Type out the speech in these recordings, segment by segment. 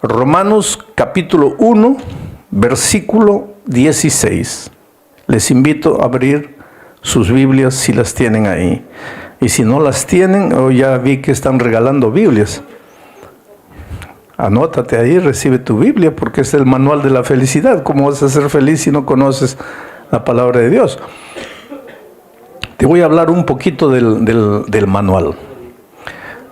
Romanos capítulo 1, versículo 16. Les invito a abrir sus Biblias si las tienen ahí. Y si no las tienen, ya vi que están regalando Biblias. Anótate ahí, recibe tu Biblia, porque es el manual de la felicidad. ¿Cómo vas a ser feliz si no conoces la palabra de Dios? Te voy a hablar un poquito del manual.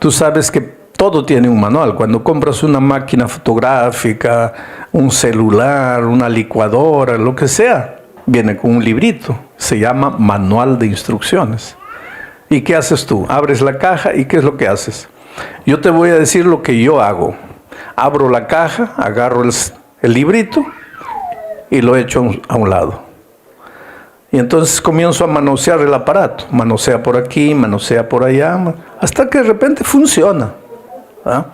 Tú sabes que todo tiene un manual. Cuando compras una máquina fotográfica, un celular, una licuadora, lo que sea, viene con un librito. Se llama manual de instrucciones. ¿Y qué haces tú? Abres la caja y ¿qué es lo que haces? Yo te voy a decir lo que yo hago. Abro la caja, agarro el librito y lo echo a un lado. Y entonces comienzo a manosear el aparato. Manosea por aquí, manosea por allá, hasta que de repente funciona. ¿Ah?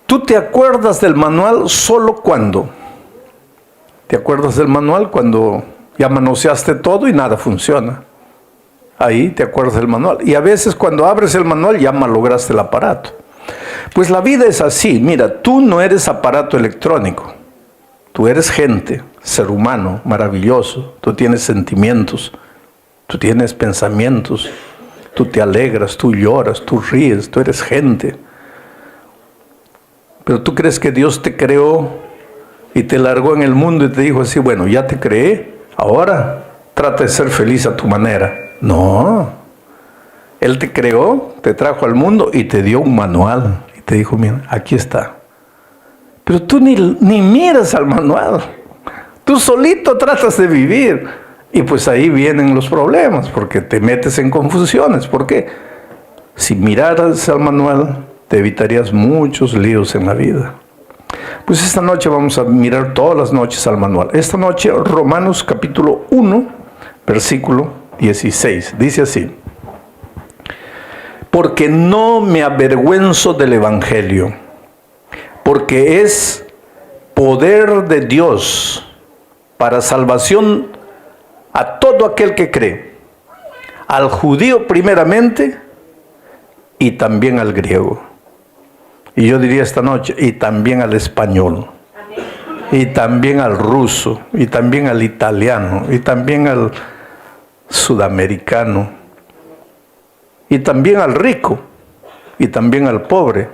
Tú te acuerdas del manual solo cuando. ¿Te acuerdas del manual cuando ya manoseaste todo y nada funciona? Ahí te acuerdas del manual. Y a veces cuando abres el manual ya malograste el aparato. Pues la vida es así. Mira, tú no eres aparato electrónico. Tú eres gente, ser humano, maravilloso. Tú tienes sentimientos, tú tienes pensamientos, tú te alegras, tú lloras, tú ríes, tú eres gente. Pero tú crees que Dios te creó y te largó en el mundo y te dijo así, bueno, ya te creé, ahora trata de ser feliz a tu manera. No, Él te creó, te trajo al mundo y te dio un manual. Y te dijo, mira, aquí está. Pero tú ni miras al manual. Tú solito tratas de vivir. Y pues ahí vienen los problemas, porque te metes en confusiones. ¿Por qué? Si miraras al manual, te evitarías muchos líos en la vida. Pues esta noche vamos a mirar todas las noches al manual. Esta noche, Romanos capítulo 1, versículo 16. Dice así. Porque no me avergüenzo del Evangelio, porque es poder de Dios para salvación a todo aquel que cree, al judío primeramente y también al griego. Y yo diría esta noche, y también al español, y también al ruso, y también al italiano, y también al sudamericano, y también al rico, y también al pobre,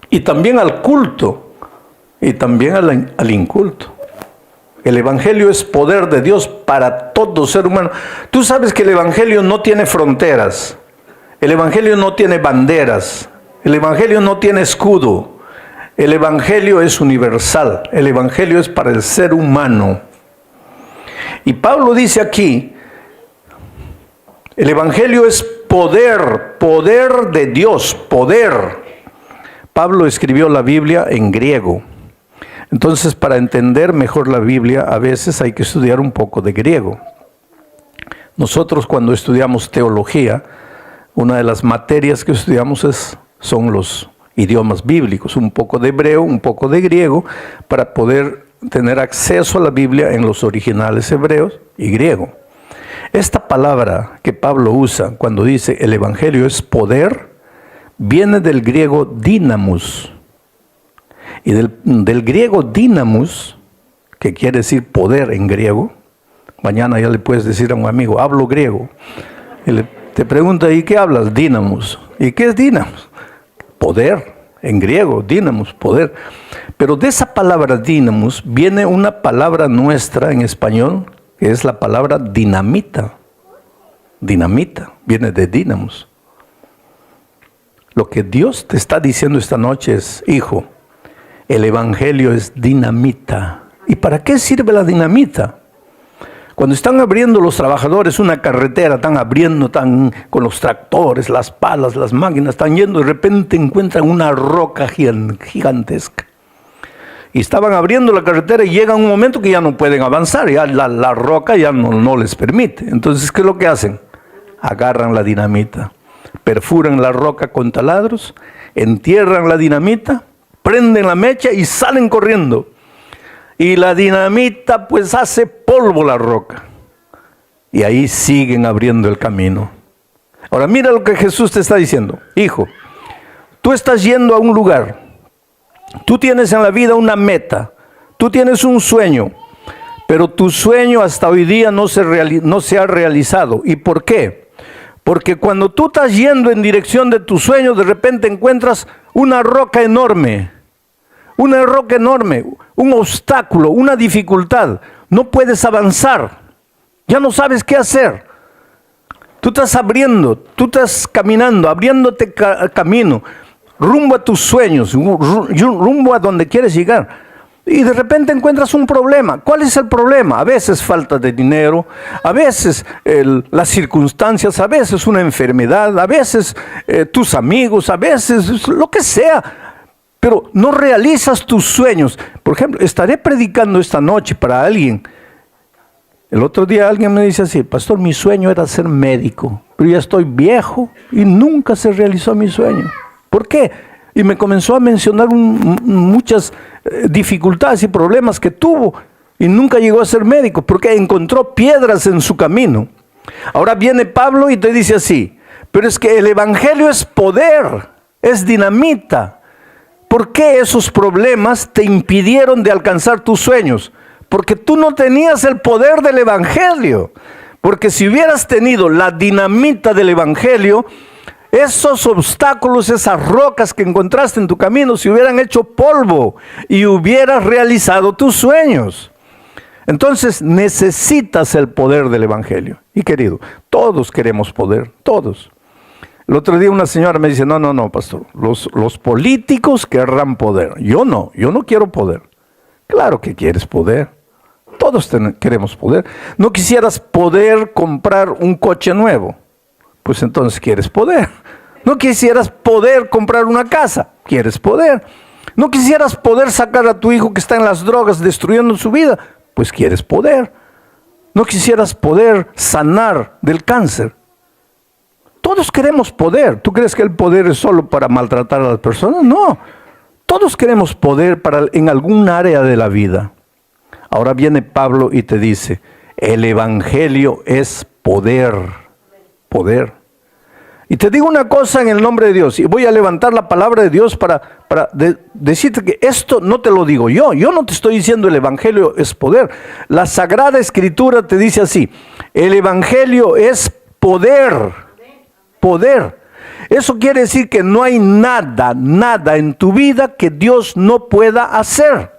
y también al culto, y también al inculto. El Evangelio es poder de Dios para todo ser humano. Tú sabes que el Evangelio no tiene fronteras. El Evangelio no tiene banderas. El Evangelio no tiene escudo. El Evangelio es universal. El Evangelio es para el ser humano. Y Pablo dice aquí, el Evangelio es poder, poder de Dios, poder. Pablo escribió la Biblia en griego. Entonces, para entender mejor la Biblia, a veces hay que estudiar un poco de griego. Nosotros cuando estudiamos teología, una de las materias que estudiamos son los idiomas bíblicos, un poco de hebreo, un poco de griego, para poder tener acceso a la Biblia en los originales hebreos y griego. Esta palabra que Pablo usa cuando dice el Evangelio es poder, viene del griego dynamos. Y del griego dynamos, que quiere decir poder en griego, mañana ya le puedes decir a un amigo, hablo griego. Y te pregunta, ¿y qué hablas? Dynamos. ¿Y qué es dynamos? Poder, en griego, dynamos, poder. Pero de esa palabra dynamos viene una palabra nuestra en español, que es la palabra dinamita. Dinamita, viene de dynamos. Lo que Dios te está diciendo esta noche es, hijo, el Evangelio es dinamita. ¿Y para qué sirve la dinamita? Cuando están abriendo los trabajadores una carretera, están abriendo con los tractores, las palas, las máquinas, están yendo, de repente encuentran una roca gigantesca. Y estaban abriendo la carretera y llega un momento que ya no pueden avanzar, ya la roca ya no les permite. Entonces, ¿qué es lo que hacen? Agarran la dinamita, perfuran la roca con taladros, entierran la dinamita, prenden la mecha y salen corriendo. Y la dinamita pues hace polvo la roca. Y ahí siguen abriendo el camino. Ahora mira lo que Jesús te está diciendo. Hijo, tú estás yendo a un lugar Tú tienes en la vida una meta, tú tienes un sueño, pero tu sueño hasta hoy día no se ha realizado. ¿Y por qué? Porque cuando tú estás yendo en dirección de tu sueño, de repente encuentras una roca enorme, un obstáculo, una dificultad. No puedes avanzar, ya no sabes qué hacer. Tú estás caminando, abriéndote camino, rumbo a tus sueños, rumbo a donde quieres llegar. Y de repente encuentras un problema. ¿Cuál es el problema? A veces falta de dinero, a veces las circunstancias, a veces una enfermedad, a veces tus amigos, a veces lo que sea. Pero no realizas tus sueños. Por ejemplo, estaré predicando esta noche para alguien. El otro día alguien me dice así: pastor, mi sueño era ser médico, pero ya estoy viejo y nunca se realizó mi sueño. ¿Por qué? Y me comenzó a mencionar muchas dificultades y problemas que tuvo y nunca llegó a ser médico porque encontró piedras en su camino. Ahora viene Pablo y te dice así: pero es que el evangelio es poder, es dinamita. ¿Por qué esos problemas te impidieron de alcanzar tus sueños? Porque tú no tenías el poder del evangelio. Porque si hubieras tenido la dinamita del evangelio, esos obstáculos, esas rocas que encontraste en tu camino se hubieran hecho polvo y hubieras realizado tus sueños. Entonces necesitas el poder del evangelio. Y querido, todos queremos poder, todos. El otro día una señora me dice: no, pastor, los políticos querrán poder. Yo no quiero poder. Claro que quieres poder. Todos queremos poder. ¿No quisieras poder comprar un coche nuevo? Pues entonces quieres poder. ¿No quisieras poder comprar una casa? Quieres poder. ¿No quisieras poder sacar a tu hijo que está en las drogas destruyendo su vida? Pues quieres poder. ¿No quisieras poder sanar del cáncer? Todos queremos poder. ¿Tú crees que el poder es solo para maltratar a las personas? No. Todos queremos poder en algún área de la vida. Ahora viene Pablo y te dice: el evangelio es poder. Poder. Y te digo una cosa en el nombre de Dios, y voy a levantar la palabra de Dios para decirte que esto no te lo digo yo no te estoy diciendo el evangelio es poder. La Sagrada Escritura te dice así: el evangelio es poder. Poder. Eso quiere decir que no hay nada en tu vida que Dios no pueda hacer.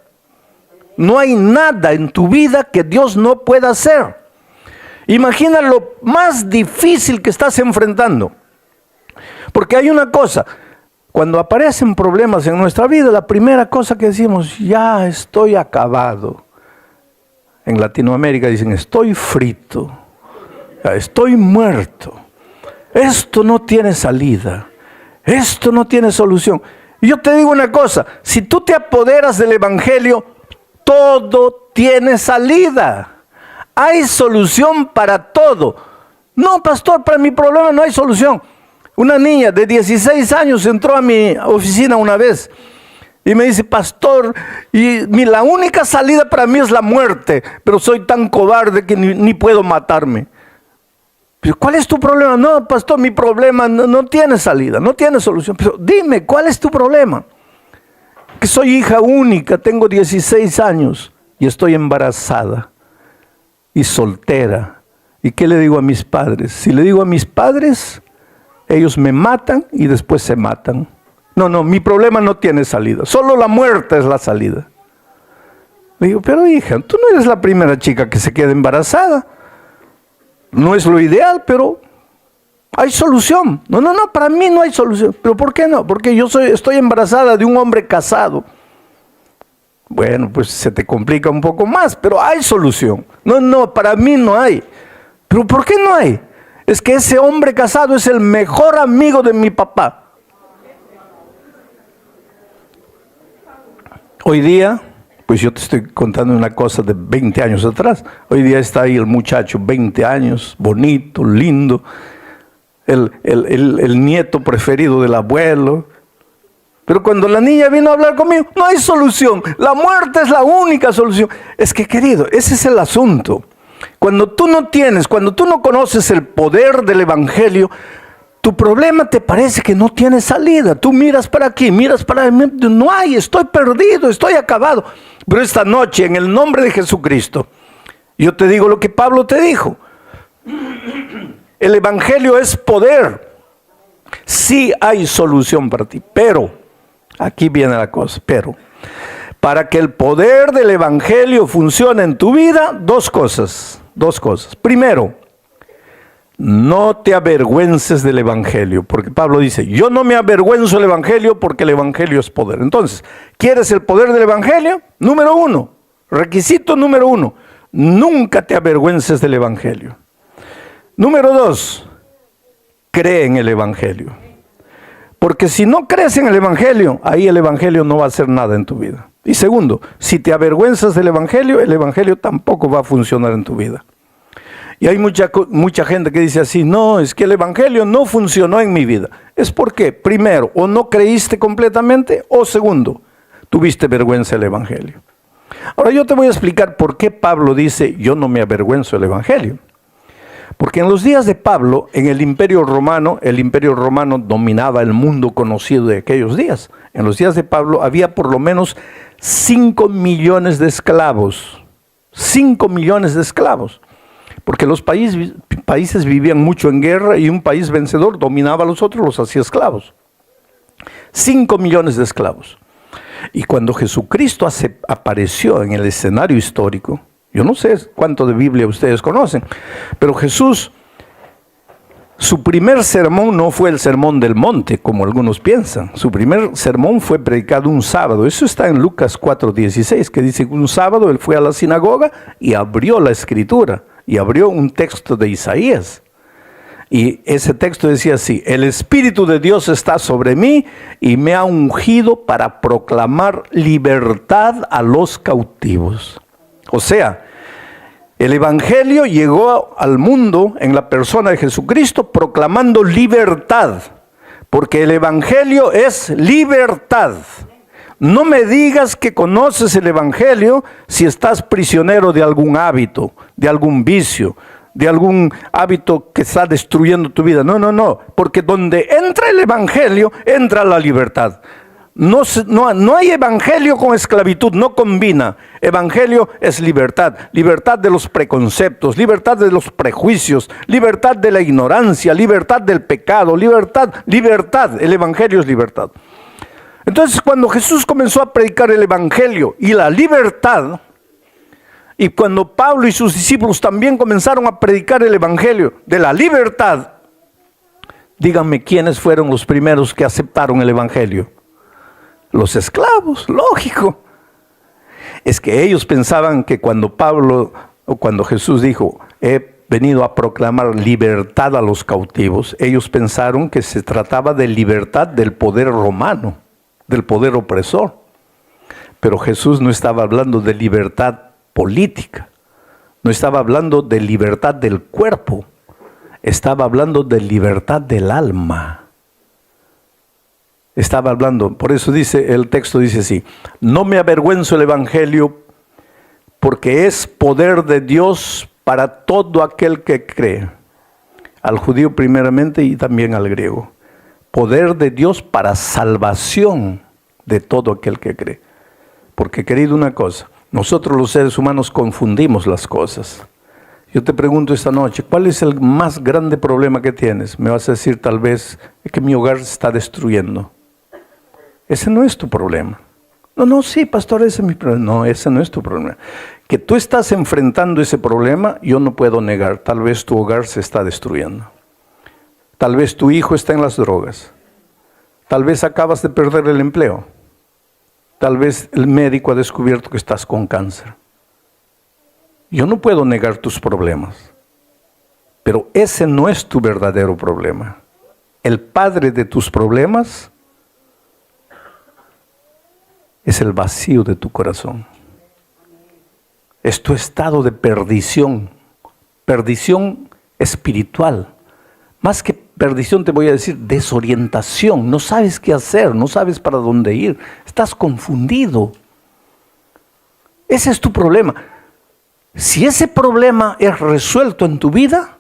No hay nada en tu vida que Dios no pueda hacer. Imagina lo más difícil que estás enfrentando. Porque hay una cosa: cuando aparecen problemas en nuestra vida, la primera cosa que decimos: ya estoy acabado. En Latinoamérica dicen: estoy frito, ya estoy muerto. Esto no tiene salida, esto no tiene solución. Y yo te digo una cosa: si tú te apoderas del evangelio, todo tiene salida. Hay solución para todo. No, pastor, para mi problema no hay solución. Una niña de 16 años entró a mi oficina una vez y me dice: pastor, la única salida para mí es la muerte, pero soy tan cobarde que ni puedo matarme. Pero ¿cuál es tu problema? No, pastor, mi problema no tiene salida, no tiene solución. Pero dime, ¿cuál es tu problema? Que soy hija única, tengo 16 años y estoy embarazada y soltera. ¿Y qué le digo a mis padres? Si le digo a mis padres, ellos me matan y después se matan. No, mi problema no tiene salida, solo la muerte es la salida. Le digo: pero hija, tú no eres la primera chica que se queda embarazada. No es lo ideal, pero hay solución. No, para mí no hay solución. ¿Pero por qué no? Porque yo estoy embarazada de un hombre casado. Bueno, pues se te complica un poco más, pero hay solución. No, para mí no hay. ¿Pero por qué no hay? Es que ese hombre casado es el mejor amigo de mi papá. Hoy día, pues yo te estoy contando una cosa de 20 años atrás. Hoy día está ahí el muchacho, 20 años, bonito, lindo, el nieto preferido del abuelo. Pero cuando la niña vino a hablar conmigo, no hay solución. La muerte es la única solución. Es que, querido, ese es el asunto. Cuando tú no conoces el poder del evangelio, Tu problema te parece que no tiene salida. Tú miras para aquí, miras para allá. No hay, estoy perdido, estoy acabado. Pero esta noche, en el nombre de Jesucristo, yo te digo lo que Pablo te dijo. El evangelio es poder. Sí hay solución para ti, pero, aquí viene la cosa, pero, para que el poder del evangelio funcione en tu vida, dos cosas. Primero, no te avergüences del evangelio, porque Pablo dice, yo no me avergüenzo del evangelio porque el evangelio es poder. Entonces, ¿quieres el poder del evangelio? Número uno, requisito número uno, nunca te avergüences del evangelio. Número dos, cree en el evangelio. Porque si no crees en el evangelio, ahí el evangelio no va a hacer nada en tu vida. Y segundo, si te avergüenzas del evangelio, el evangelio tampoco va a funcionar en tu vida. Y hay mucha gente que dice así, no, es que el evangelio no funcionó en mi vida. Es porque, primero, o no creíste completamente, o segundo, tuviste vergüenza del evangelio. Ahora yo te voy a explicar por qué Pablo dice, yo no me avergüenzo del evangelio. Porque en los días de Pablo, en el Imperio Romano dominaba el mundo conocido de aquellos días. En los días de Pablo había por lo menos 5 millones de esclavos. 5 millones de esclavos. Porque los países vivían mucho en guerra y un país vencedor dominaba a los otros, los hacía esclavos. 5 millones de esclavos. Y cuando Jesucristo apareció en el escenario histórico, yo no sé cuánto de Biblia ustedes conocen, pero Jesús, su primer sermón no fue el sermón del monte, como algunos piensan. Su primer sermón fue predicado un sábado. Eso está en Lucas 4:16, que dice que un sábado él fue a la sinagoga y abrió la escritura, y abrió un texto de Isaías. Y ese texto decía así, el Espíritu de Dios está sobre mí y me ha ungido para proclamar libertad a los cautivos. O sea, el evangelio llegó al mundo en la persona de Jesucristo proclamando libertad, porque el evangelio es libertad. No me digas que conoces el evangelio si estás prisionero de algún hábito, de algún vicio, de algún hábito que está destruyendo tu vida. No, porque donde entra el evangelio, entra la libertad. No hay evangelio con esclavitud, no combina. Evangelio es libertad, libertad de los preconceptos, libertad de los prejuicios, libertad de la ignorancia, libertad del pecado, libertad, el evangelio es libertad. Entonces cuando Jesús comenzó a predicar el evangelio y la libertad, y cuando Pablo y sus discípulos también comenzaron a predicar el evangelio de la libertad, díganme quiénes fueron los primeros que aceptaron el evangelio. Los esclavos, lógico. Es que ellos pensaban que cuando Jesús dijo, he venido a proclamar libertad a los cautivos, ellos pensaron que se trataba de libertad del poder romano, del poder opresor. Pero Jesús no estaba hablando de libertad política, no estaba hablando de libertad del cuerpo, estaba hablando de libertad del alma. Estaba hablando, por eso dice, el texto dice así, no me avergüenzo del evangelio porque es poder de Dios para todo aquel que cree, al judío primeramente y también al griego. Poder de Dios para salvación de todo aquel que cree. Porque querido, una cosa, nosotros los seres humanos confundimos las cosas. Yo te pregunto esta noche, ¿cuál es el más grande problema que tienes? Me vas a decir tal vez que mi hogar se está destruyendo. Ese no es tu problema. No, sí, pastor, ese es mi problema. No, ese no es tu problema. Que tú estás enfrentando ese problema, yo no puedo negar. Tal vez tu hogar se está destruyendo. Tal vez tu hijo está en las drogas. Tal vez acabas de perder el empleo. Tal vez el médico ha descubierto que estás con cáncer. Yo no puedo negar tus problemas. Pero ese no es tu verdadero problema. El padre de tus problemas es el vacío de tu corazón. Es tu estado de perdición espiritual. Más que perdición te voy a decir desorientación. No sabes qué hacer, no sabes para dónde ir. Estás confundido. Ese es tu problema. Si ese problema es resuelto en tu vida,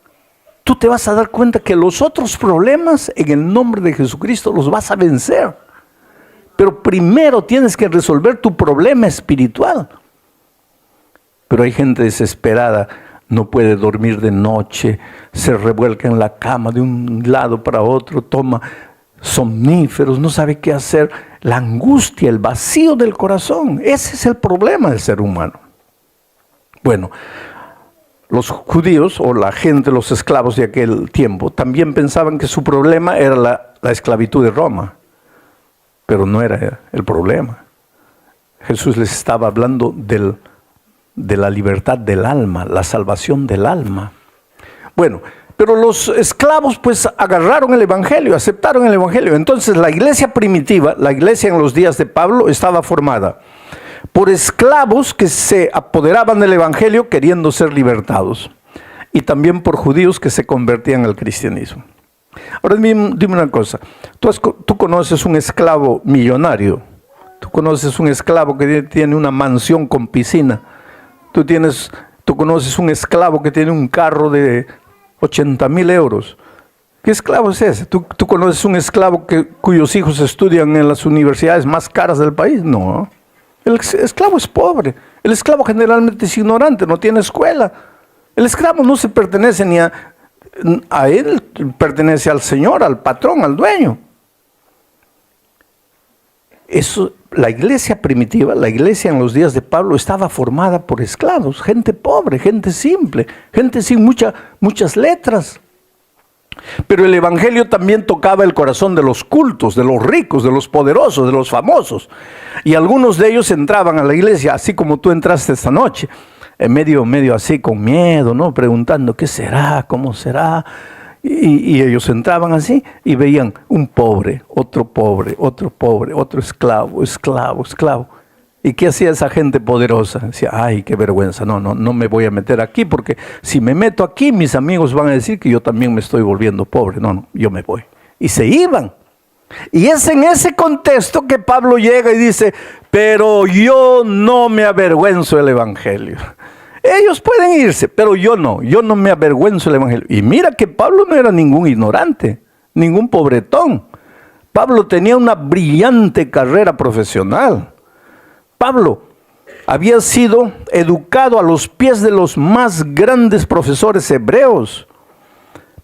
tú te vas a dar cuenta que los otros problemas en el nombre de Jesucristo los vas a vencer. Pero primero tienes que resolver tu problema espiritual. Pero hay gente desesperada, no puede dormir de noche, se revuelca en la cama de un lado para otro, toma somníferos, no sabe qué hacer. La angustia, el vacío del corazón, ese es el problema del ser humano. Bueno, los judíos o la gente, los esclavos de aquel tiempo, también pensaban que su problema era la esclavitud de Roma. Pero no era el problema. Jesús les estaba hablando de la libertad del alma, la salvación del alma. Bueno, pero los esclavos pues agarraron el evangelio, aceptaron el evangelio. Entonces la iglesia primitiva, la iglesia en los días de Pablo, estaba formada por esclavos que se apoderaban del evangelio queriendo ser libertados, y también por judíos que se convertían al cristianismo. Ahora dime una cosa, tú conoces un esclavo millonario, tú conoces un esclavo que tiene una mansión con piscina, tú conoces un esclavo que tiene un carro de 80,000 euros. ¿Qué esclavo es ese? ¿Tú conoces un esclavo cuyos hijos estudian en las universidades más caras del país? No, el esclavo es pobre, el esclavo generalmente es ignorante, no tiene escuela. El esclavo no se pertenece ni a él, pertenece al Señor, al patrón, al dueño. Eso, la iglesia primitiva, la iglesia en los días de Pablo estaba formada por esclavos, gente pobre, gente simple, gente sin muchas letras. Pero el evangelio también tocaba el corazón de los cultos, de los ricos, de los poderosos, de los famosos. Y algunos de ellos entraban a la iglesia, así como tú entraste esta noche, medio así con miedo, ¿no? Preguntando, ¿qué será? ¿Cómo será? Y ellos entraban así y veían un pobre, otro esclavo. ¿Y qué hacía esa gente poderosa? Decía, ay, qué vergüenza, no me voy a meter aquí, porque si me meto aquí, mis amigos van a decir que yo también me estoy volviendo pobre. No, yo me voy. Y se iban. Y es en ese contexto que Pablo llega y dice, pero yo no me avergüenzo del evangelio. Ellos pueden irse, pero yo no me avergüenzo del evangelio. Y mira que Pablo no era ningún ignorante, ningún pobretón. Pablo tenía una brillante carrera profesional. Pablo había sido educado a los pies de los más grandes profesores hebreos.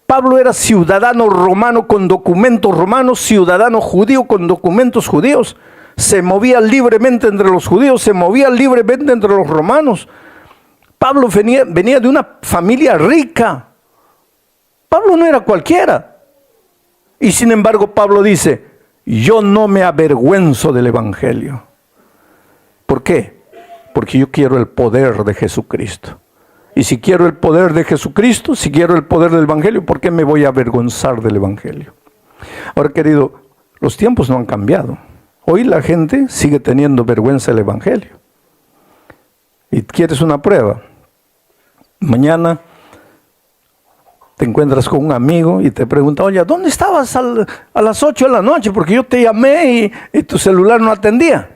Pablo era ciudadano romano con documentos romanos, ciudadano judío con documentos judíos. Se movía libremente entre los judíos, se movía libremente entre los romanos. Pablo venía de una familia rica. Pablo no era cualquiera. Y sin embargo Pablo dice, yo no me avergüenzo del evangelio. ¿Por qué? Porque yo quiero el poder de Jesucristo. Y si quiero el poder de Jesucristo, si quiero el poder del evangelio, ¿por qué me voy a avergonzar del evangelio? Ahora, querido, los tiempos no han cambiado. Hoy la gente sigue teniendo vergüenza del evangelio. ¿Y quieres una prueba? Mañana te encuentras con un amigo y te pregunta, oye, ¿dónde estabas a las 8 de la noche? Porque yo te llamé y tu celular no atendía.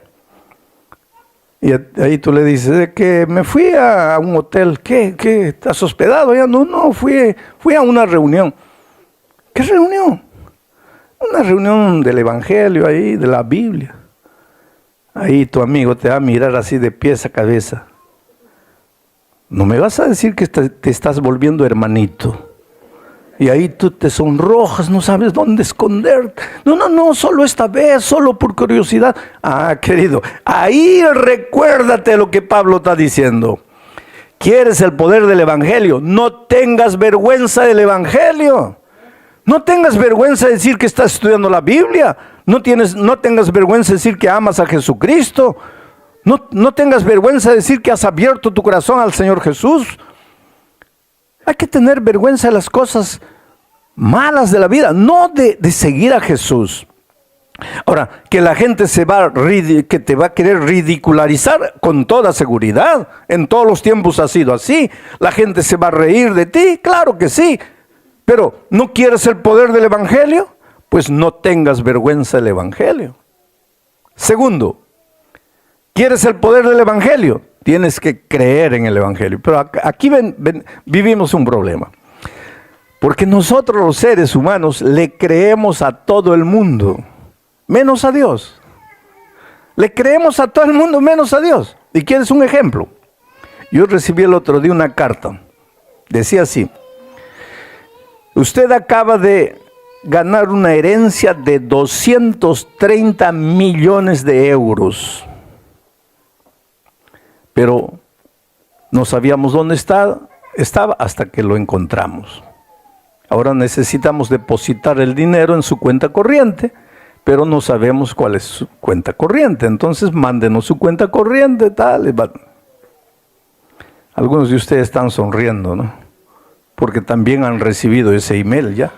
Y ahí tú le dices, de que me fui a un hotel. ¿Qué? ¿Estás hospedado? Ya no, fui a una reunión. ¿Qué reunión? Una reunión del evangelio ahí, de la Biblia. Ahí tu amigo te va a mirar así de pies a cabeza. No me vas a decir que te estás volviendo hermanito. Y ahí tú te sonrojas, no sabes dónde esconderte. No, solo esta vez, solo por curiosidad. Ah, querido, ahí recuérdate lo que Pablo está diciendo. ¿Quieres el poder del evangelio? No tengas vergüenza del evangelio. No tengas vergüenza de decir que estás estudiando la Biblia. No tengas vergüenza de decir que amas a Jesucristo. No tengas vergüenza de decir que has abierto tu corazón al Señor Jesús. Hay que tener vergüenza de las cosas malas de la vida, no de seguir a Jesús. Ahora, que la gente que te va a querer ridicularizar, con toda seguridad. En todos los tiempos ha sido así. La gente se va a reír de ti, claro que sí. Pero, ¿no quieres el poder del evangelio? Pues no tengas vergüenza del evangelio. Segundo, ¿quieres el poder del evangelio? Tienes que creer en el evangelio. Pero aquí vivimos un problema. Porque nosotros los seres humanos le creemos a todo el mundo, menos a Dios. Le creemos a todo el mundo menos a Dios. ¿Y quieres un ejemplo? Yo recibí el otro día una carta. Decía así: usted acaba de ganar una herencia de 230 millones de euros. Pero no sabíamos dónde estaba hasta que lo encontramos. Ahora necesitamos depositar el dinero en su cuenta corriente, pero no sabemos cuál es su cuenta corriente. Entonces mándenos su cuenta corriente, tal. Algunos de ustedes están sonriendo, ¿no? Porque también han recibido ese email ya.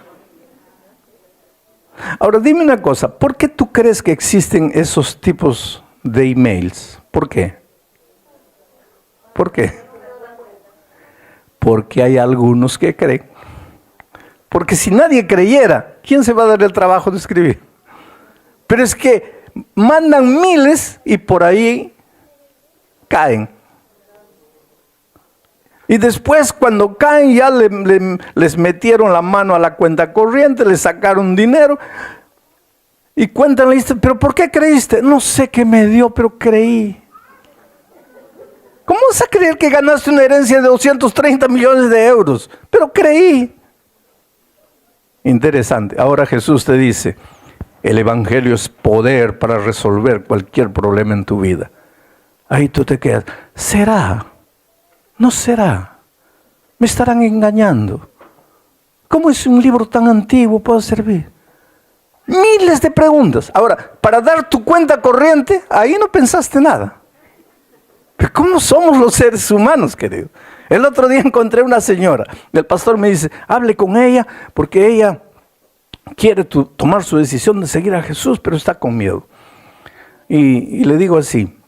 Ahora dime una cosa, ¿por qué tú crees que existen esos tipos de emails? ¿Por qué? ¿Por qué? Porque hay algunos que creen. Porque si nadie creyera, ¿quién se va a dar el trabajo de escribir? Pero es que mandan miles y por ahí caen. Y después cuando caen ya les metieron la mano a la cuenta corriente, les sacaron dinero y cuentan la historia. ¿Pero por qué creíste? No sé qué me dio, pero creí. ¿Cómo vas a creer que ganaste una herencia de 230 millones de euros? Pero creí. Interesante. Ahora Jesús te dice, el evangelio es poder para resolver cualquier problema en tu vida. Ahí tú te quedas. ¿Será? ¿No será? ¿Me estarán engañando? ¿Cómo es un libro tan antiguo puede servir? Miles de preguntas. Ahora, para dar tu cuenta corriente, ahí no pensaste nada. Pero ¿cómo somos los seres humanos, querido? El otro día encontré una señora. El pastor me dice, hable con ella porque ella quiere tomar su decisión de seguir a Jesús, pero está con miedo. Y le digo así.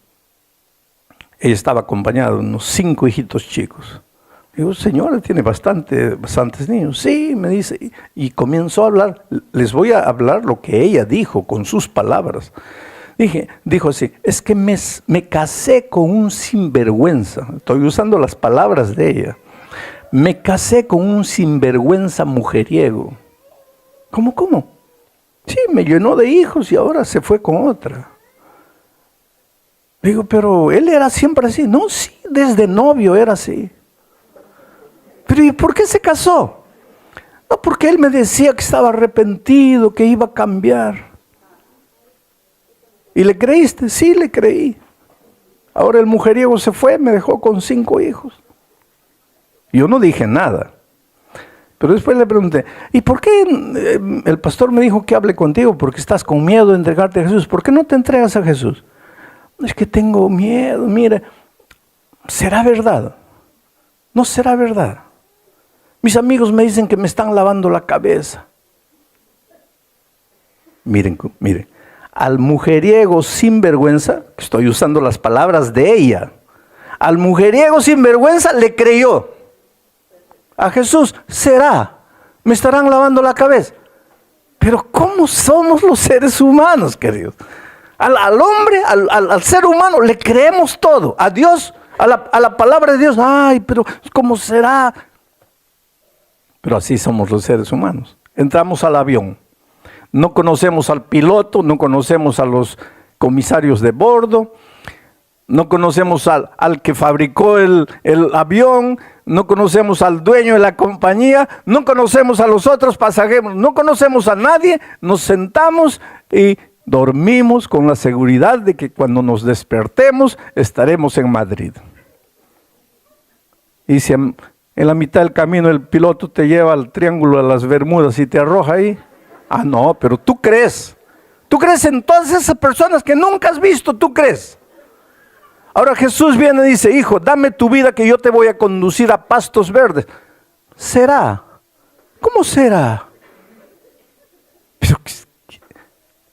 Ella estaba acompañada de unos 5 hijitos chicos. Digo, señora, tiene bastantes niños. Sí, me dice. Y comenzó a hablar. Les voy a hablar lo que ella dijo con sus palabras. Dijo así, es que me casé con un sinvergüenza. Estoy usando las palabras de ella. Me casé con un sinvergüenza mujeriego. ¿Cómo? Sí, me llenó de hijos y ahora se fue con otra. Digo, pero él era siempre así. No, sí, desde novio era así. Pero ¿y por qué se casó? No, porque él me decía que estaba arrepentido, que iba a cambiar. ¿Y le creíste? Sí, le creí. Ahora el mujeriego se fue, me dejó con 5 hijos. Yo no dije nada. Pero después le pregunté, ¿y por qué el pastor me dijo que hable contigo? Porque estás con miedo de entregarte a Jesús. ¿Por qué no te entregas a Jesús? Es que tengo miedo, mire. ¿Será verdad? No será verdad. Mis amigos me dicen que me están lavando la cabeza. Miren. Al mujeriego sinvergüenza, que estoy usando las palabras de ella, al mujeriego sinvergüenza le creyó. A Jesús, ¿será? ¿Me estarán lavando la cabeza? Pero ¿cómo somos los seres humanos, queridos? Al hombre, al ser humano, le creemos todo. A Dios, a la palabra de Dios, ay, pero ¿cómo será? Pero así somos los seres humanos. Entramos al avión. No conocemos al piloto, no conocemos a los comisarios de bordo, no conocemos al que fabricó el avión, no conocemos al dueño de la compañía, no conocemos a los otros pasajeros, no conocemos a nadie, nos sentamos y dormimos con la seguridad de que cuando nos despertemos estaremos en Madrid. Y si en la mitad del camino el piloto te lleva al Triángulo de las Bermudas y te arroja ahí, no, pero tú crees en todas esas personas que nunca has visto, tú crees. Ahora Jesús viene y dice, hijo, dame tu vida que yo te voy a conducir a pastos verdes. ¿Será? ¿Cómo será?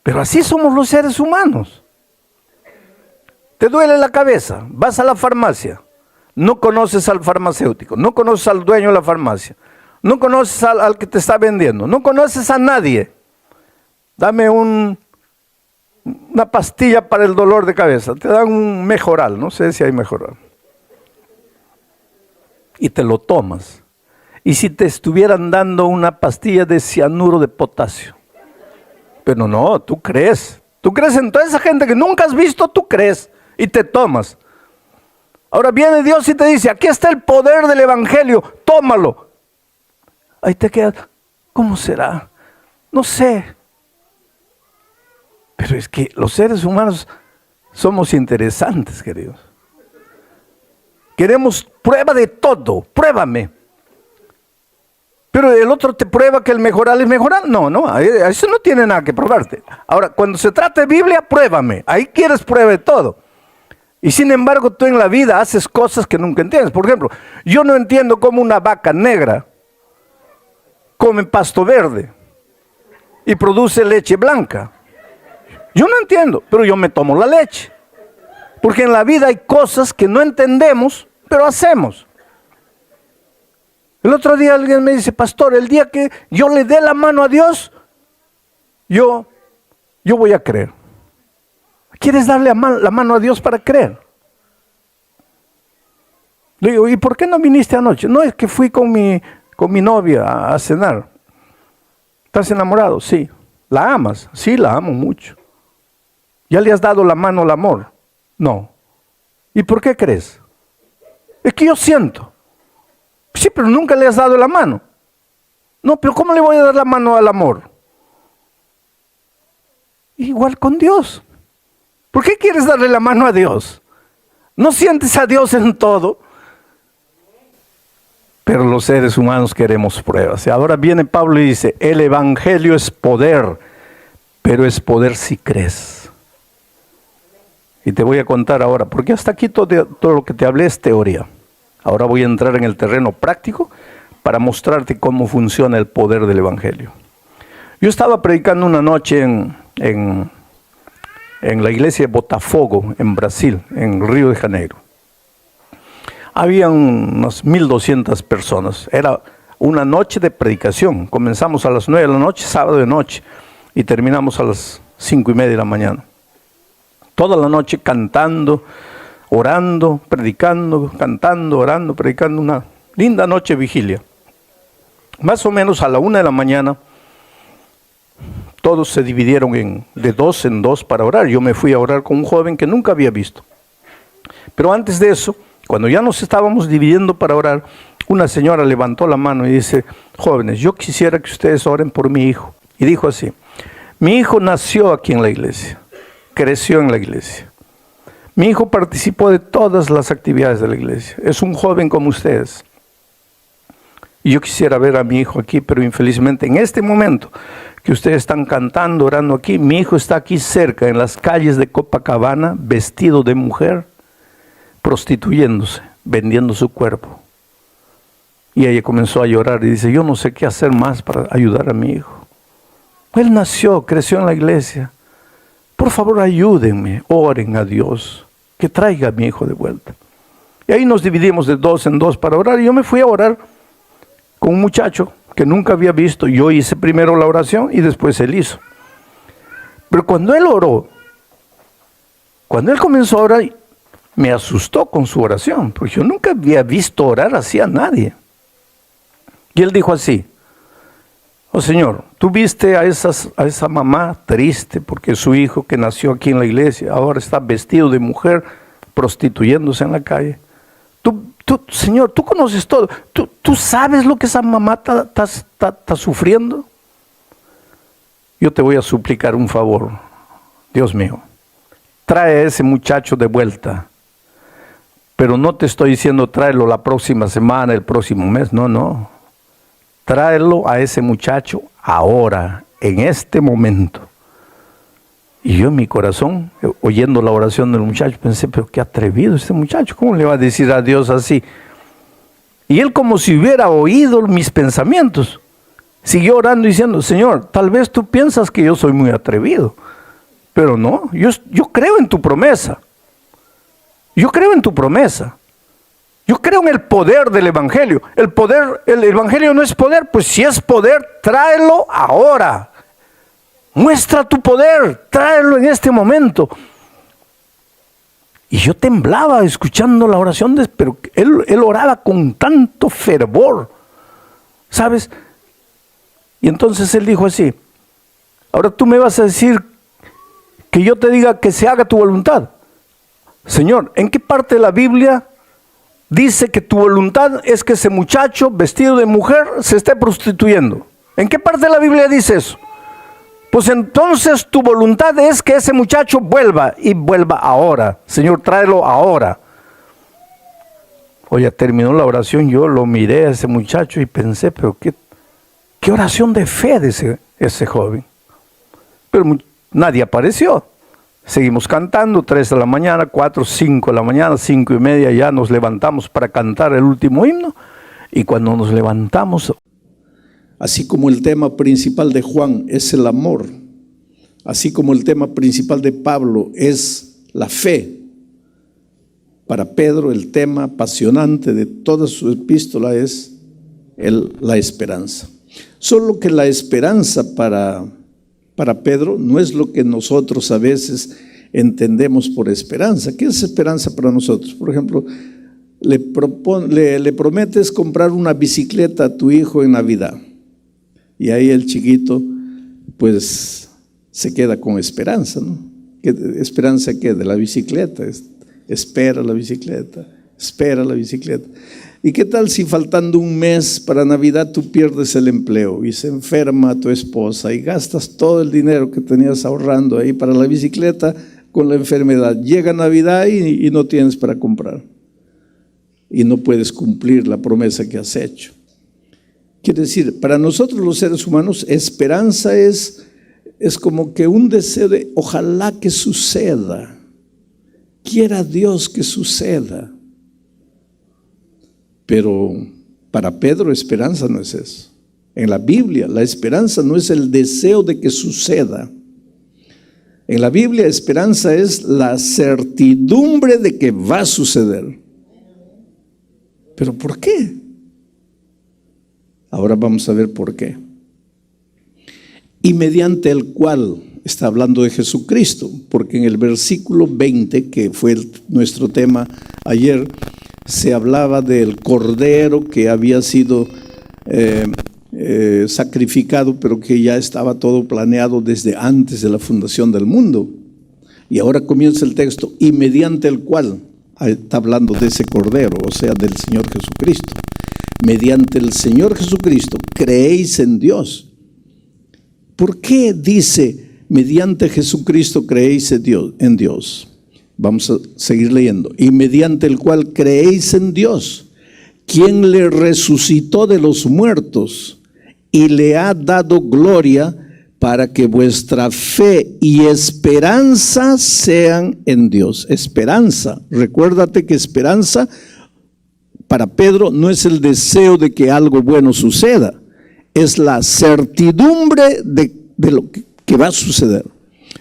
Pero así somos los seres humanos. Te duele la cabeza, vas a la farmacia, no conoces al farmacéutico, no conoces al dueño de la farmacia, no conoces al que te está vendiendo, no conoces a nadie. Dame una pastilla para el dolor de cabeza. Te dan un Mejoral, no sé si hay Mejoral. Y te lo tomas. y si te estuvieran dando una pastilla de cianuro de potasio. Pero no, tú crees en toda esa gente que nunca has visto, tú crees y te tomas. Ahora viene Dios y te dice, aquí está el poder del evangelio, tómalo. Ahí te quedas, ¿cómo será? No sé. Pero es que los seres humanos somos interesantes, queridos. Queremos prueba de todo, pruébame. Pero el otro te prueba que el mejorar es mejorar. No, eso no tiene nada que probarte. Ahora, cuando se trata de Biblia, pruébame. Ahí quieres prueba de todo. Y sin embargo, tú en la vida haces cosas que nunca entiendes. Por ejemplo, yo no entiendo cómo una vaca negra come pasto verde y produce leche blanca. Yo no entiendo, pero yo me tomo la leche. Porque en la vida hay cosas que no entendemos, pero hacemos. El otro día alguien me dice, pastor, el día que yo le dé la mano a Dios, yo voy a creer. ¿Quieres darle la mano a Dios para creer? Le digo, ¿y por qué no viniste anoche? No, es que fui con mi novia a cenar. ¿Estás enamorado? Sí. ¿La amas? Sí, la amo mucho. ¿Ya le has dado la mano al amor? No. ¿Y por qué crees? Es que yo siento. Sí, pero nunca le has dado la mano. No, pero ¿cómo le voy a dar la mano al amor? Igual con Dios. ¿Por qué quieres darle la mano a Dios? ¿No sientes a Dios en todo? Pero los seres humanos queremos pruebas. Y ahora viene Pablo y dice, el evangelio es poder, pero es poder si crees. Y te voy a contar ahora, porque hasta aquí todo lo que te hablé es teoría. Ahora voy a entrar en el terreno práctico para mostrarte cómo funciona el poder del evangelio. Yo estaba predicando una noche en la iglesia de Botafogo, en Brasil, en Río de Janeiro. Había unas 1,200 personas. Era una noche de predicación. Comenzamos a las 9 de la noche, sábado de noche, y terminamos a las 5:30 de la mañana. Toda la noche cantando, orando, predicando, cantando, orando, predicando. Una linda noche de vigilia. Más o menos a la 1 de la mañana, todos se dividieron de dos en dos para orar. Yo me fui a orar con un joven que nunca había visto. Pero antes de eso, cuando ya nos estábamos dividiendo para orar, una señora levantó la mano y dice, jóvenes, yo quisiera que ustedes oren por mi hijo. Y dijo así, mi hijo nació aquí en la iglesia, creció en la iglesia. Mi hijo participó de todas las actividades de la iglesia. Es un joven como ustedes. Y yo quisiera ver a mi hijo aquí, pero infelizmente en este momento que ustedes están cantando, orando aquí, mi hijo está aquí cerca, en las calles de Copacabana, vestido de mujer, prostituyéndose, vendiendo su cuerpo. Y ella comenzó a llorar y dice, yo no sé qué hacer más para ayudar a mi hijo. Él nació, creció en la iglesia. Por favor, ayúdenme, oren a Dios, que traiga a mi hijo de vuelta. Y ahí nos dividimos de dos en dos para orar. Y yo me fui a orar con un muchacho que nunca había visto. Yo hice primero la oración y después él hizo. Pero cuando él oró, cuando él comenzó a orar, me asustó con su oración, porque yo nunca había visto orar así a nadie. Y él dijo así, oh Señor, tú viste a esa mamá triste porque su hijo que nació aquí en la iglesia ahora está vestido de mujer prostituyéndose en la calle. Señor, tú conoces todo. ¿Tú sabes lo que esa mamá está sufriendo? Yo te voy a suplicar un favor, Dios mío. Trae a ese muchacho de vuelta. Pero no te estoy diciendo tráelo la próxima semana, el próximo mes. No. Tráelo a ese muchacho ahora, en este momento. Y yo en mi corazón, oyendo la oración del muchacho, pensé, pero qué atrevido este muchacho, ¿cómo le va a decir a Dios así? Y él, como si hubiera oído mis pensamientos, siguió orando diciendo, Señor, tal vez tú piensas que yo soy muy atrevido, pero no, yo creo en tu promesa. Yo creo en tu promesa. Yo creo en el poder del evangelio. El evangelio no es poder, pues si es poder, tráelo ahora. Muestra tu poder, tráelo en este momento. Y yo temblaba escuchando la oración, pero él oraba con tanto fervor. ¿Sabes? Y entonces él dijo así: ahora tú me vas a decir que yo te diga que se haga tu voluntad. Señor, ¿en qué parte de la Biblia dice que tu voluntad es que ese muchacho vestido de mujer se esté prostituyendo? ¿En qué parte de la Biblia dice eso? Pues entonces tu voluntad es que ese muchacho vuelva, y vuelva ahora. Señor, tráelo ahora. Oye, terminó la oración, yo lo miré a ese muchacho y pensé, pero qué oración de fe de ese joven. Pero nadie apareció. Seguimos cantando, 3 de la mañana, 4, 5 de la mañana, 5 y media, ya nos levantamos para cantar el último himno. Y cuando nos levantamos, así como el tema principal de Juan es el amor, así como el tema principal de Pablo es la fe, para Pedro el tema apasionante de toda su epístola es la esperanza. Solo que la esperanza para Pedro no es lo que nosotros a veces entendemos por esperanza. ¿Qué es esperanza para nosotros? Por ejemplo, le prometes comprar una bicicleta a tu hijo en Navidad, y ahí el chiquito pues se queda con esperanza, ¿no? ¿Qué esperanza qué? De la bicicleta. Espera la bicicleta, espera la bicicleta. ¿Y qué tal si faltando un mes para Navidad tú pierdes el empleo y se enferma tu esposa y gastas todo el dinero que tenías ahorrando ahí para la bicicleta con la enfermedad? Llega Navidad y no tienes para comprar y no puedes cumplir la promesa que has hecho. Quiere decir, para nosotros los seres humanos, esperanza es como que un deseo de ojalá que suceda, quiera Dios que suceda. Pero para Pedro esperanza no es eso. En la Biblia la esperanza no es el deseo de que suceda. En la Biblia esperanza es la certidumbre de que va a suceder. ¿Pero por qué? Ahora vamos a ver por qué. Y mediante el cual está hablando de Jesucristo, porque en el versículo 20, que fue nuestro tema ayer, se hablaba del cordero que había sido sacrificado, pero que ya estaba todo planeado desde antes de la fundación del mundo. Y ahora comienza el texto, y mediante el cual, está hablando de ese cordero, o sea, del Señor Jesucristo. Mediante el Señor Jesucristo creéis en Dios. ¿Por qué dice mediante Jesucristo creéis en Dios? Vamos a seguir leyendo. Y mediante el cual creéis en Dios, quien le resucitó de los muertos y le ha dado gloria, para que vuestra fe y esperanza sean en Dios. Esperanza, recuérdate que esperanza para Pedro no es el deseo de que algo bueno suceda, es la certidumbre de lo que va a suceder.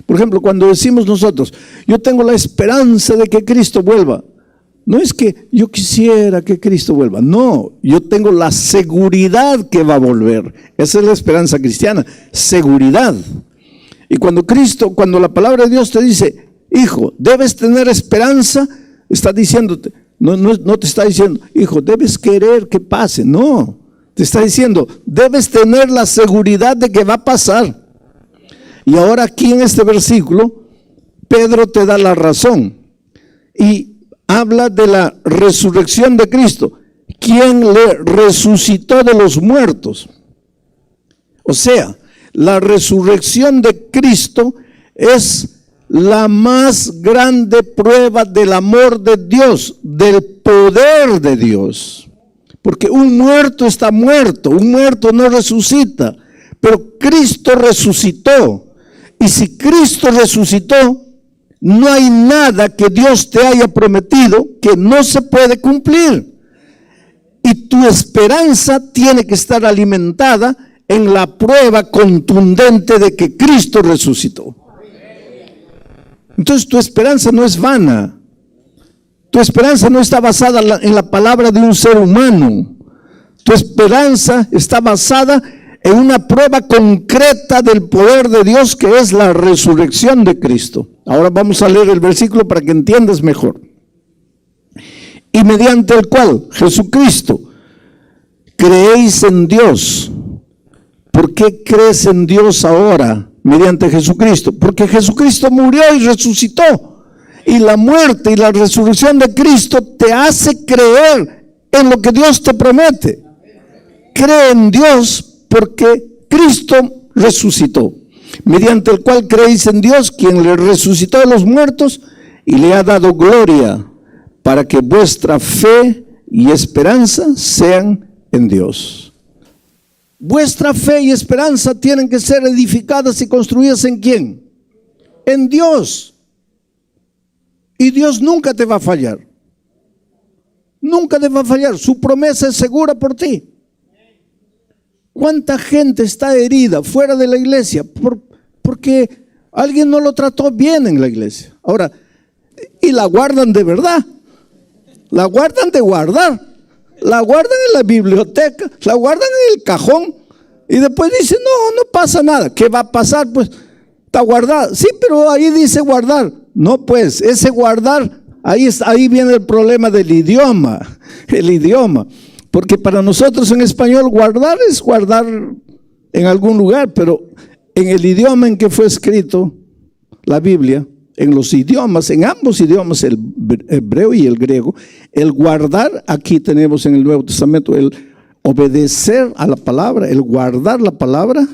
Por ejemplo, cuando decimos nosotros, yo tengo la esperanza de que Cristo vuelva, no es que yo quisiera que Cristo vuelva, no, yo tengo la seguridad que va a volver. Esa es la esperanza cristiana, seguridad. Y cuando la palabra de Dios te dice, hijo, debes tener esperanza, está diciéndote, no te está diciendo, hijo, debes querer que pase, no, te está diciendo, debes tener la seguridad de que va a pasar. Y ahora aquí en este versículo, Pedro te da la razón y habla de la resurrección de Cristo, quien le resucitó de los muertos. O sea, la resurrección de Cristo es la más grande prueba del amor de Dios, del poder de Dios. Porque un muerto está muerto, un muerto no resucita, pero Cristo resucitó. Y si Cristo resucitó, no hay nada que Dios te haya prometido que no se puede cumplir. Y tu esperanza tiene que estar alimentada en la prueba contundente de que Cristo resucitó. Entonces tu esperanza no es vana. Tu esperanza no está basada en la palabra de un ser humano. Tu esperanza está basada en una prueba concreta del poder de Dios, que es la resurrección de Cristo. Ahora vamos a leer el versículo para que entiendas mejor. Y mediante el cual Jesucristo creéis en Dios. ¿Por qué crees en Dios ahora mediante Jesucristo? Porque Jesucristo murió y resucitó. Y la muerte y la resurrección de Cristo te hace creer en lo que Dios te promete. Cree en Dios porque Cristo resucitó, mediante el cual creéis en Dios, quien le resucitó de los muertos y le ha dado gloria, para que vuestra fe y esperanza sean en Dios. Vuestra fe y esperanza tienen que ser edificadas y construidas ¿en quién? En Dios. Y Dios nunca te va a fallar. Nunca te va a fallar. Su promesa es segura por ti. ¿Cuánta gente está herida fuera de la iglesia porque alguien no lo trató bien en la iglesia? Ahora, y la guardan de verdad. La guardan de guardar. La guardan en la biblioteca, la guardan en el cajón y después dicen, no pasa nada. ¿Qué va a pasar? Pues está guardada. Sí, pero ahí dice guardar. No, pues ese guardar, ahí viene el problema del idioma. El idioma. Porque para nosotros en español guardar es guardar en algún lugar, pero en el idioma en que fue escrito la Biblia, en los idiomas, en ambos idiomas, el hebreo y el griego, el guardar, aquí tenemos en el Nuevo Testamento, el obedecer a la palabra, el guardar la palabra,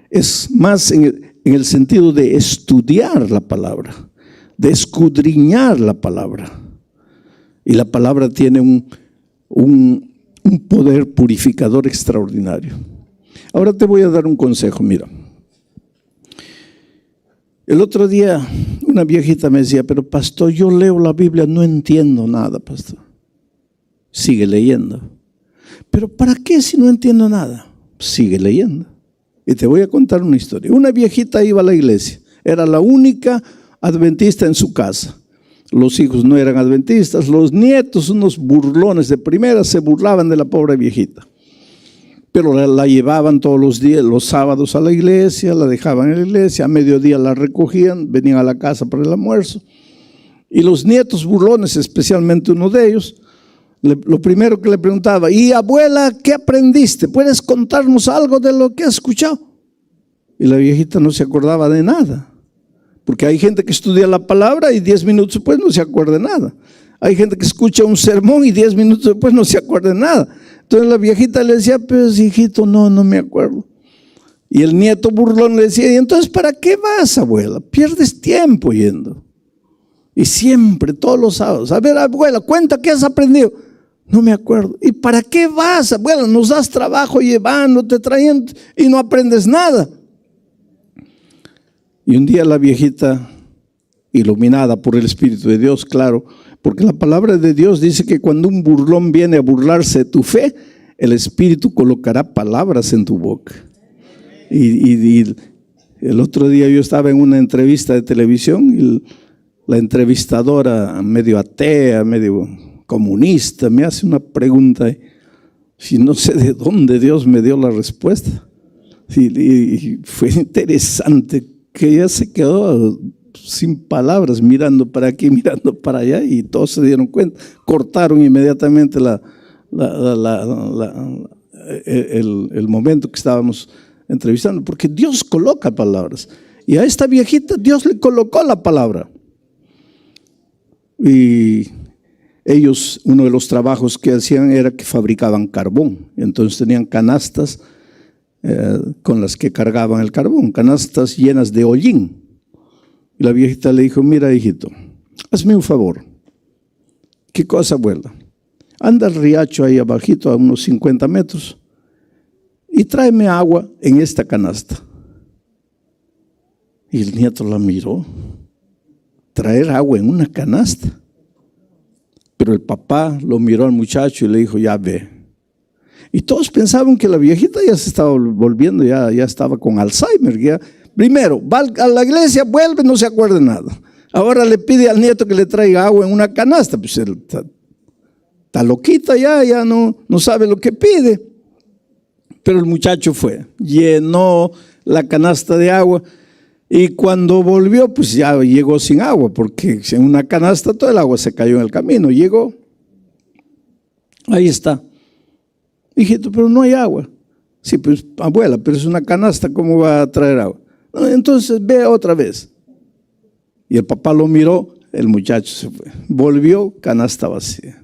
es más en el sentido de estudiar la palabra, de escudriñar la palabra. Y la palabra tiene un poder purificador extraordinario. Ahora te voy a dar un consejo, mira. El otro día una viejita me decía, pero pastor, yo leo la Biblia, no entiendo nada, pastor. Sigue leyendo. Pero ¿para qué si no entiendo nada? Sigue leyendo. Y te voy a contar una historia. Una viejita iba a la iglesia, era la única adventista en su casa. Los hijos no eran adventistas, los nietos, unos burlones de primera, se burlaban de la pobre viejita. Pero la llevaban todos los días, los sábados a la iglesia, la dejaban en la iglesia, a mediodía la recogían, venían a la casa para el almuerzo. Y los nietos burlones, especialmente uno de ellos, lo primero que le preguntaba, y abuela, ¿qué aprendiste? ¿Puedes contarnos algo de lo que has escuchado? Y la viejita no se acordaba de nada. Porque hay gente que estudia la palabra y 10 minutos después no se acuerda de nada. Hay gente que escucha un sermón y 10 minutos después no se acuerda de nada. Entonces la viejita le decía, pues hijito, no me acuerdo. Y el nieto burlón le decía, ¿y entonces para qué vas, abuela? Pierdes tiempo yendo. Y siempre, todos los sábados, a ver, abuela, cuenta qué has aprendido. No me acuerdo. ¿Y para qué vas, abuela? Nos das trabajo llevándote, trayendo y no aprendes nada. Y un día la viejita, iluminada por el Espíritu de Dios, claro, porque la palabra de Dios dice que cuando un burlón viene a burlarse de tu fe, el Espíritu colocará palabras en tu boca. Y el otro día yo estaba en una entrevista de televisión y la entrevistadora, medio atea, medio comunista, me hace una pregunta y no sé de dónde Dios me dio la respuesta. Y fue interesante que ella se quedó sin palabras, mirando para aquí, mirando para allá, y todos se dieron cuenta. Cortaron inmediatamente el momento que estábamos entrevistando, porque Dios coloca palabras. Y a esta viejita Dios le colocó la palabra. Y ellos, uno de los trabajos que hacían era que fabricaban carbón. Entonces tenían canastas con las que cargaban el carbón, canastas llenas de hollín. Y la viejita le dijo, mira hijito, hazme un favor. ¿Qué cosa, abuela? Anda al riacho ahí abajito a unos 50 metros y tráeme agua en esta canasta. Y el nieto la miró. Traer agua en una canasta. Pero el papá lo miró al muchacho y le dijo, ya ve. Y todos pensaban que la viejita ya se estaba volviendo, ya estaba con Alzheimer. Ya. Primero, va a la iglesia, vuelve, no se acuerda de nada. Ahora le pide al nieto que le traiga agua en una canasta. Pues él está loquita ya no sabe lo que pide. Pero el muchacho fue, llenó la canasta de agua y cuando volvió, pues ya llegó sin agua, porque en una canasta todo el agua se cayó en el camino. Llegó, ahí está. Hijito, pero no hay agua. Sí, pues abuela, pero es una canasta, ¿cómo va a traer agua? No, entonces ve otra vez. Y el papá lo miró, el muchacho se fue. Volvió, canasta vacía.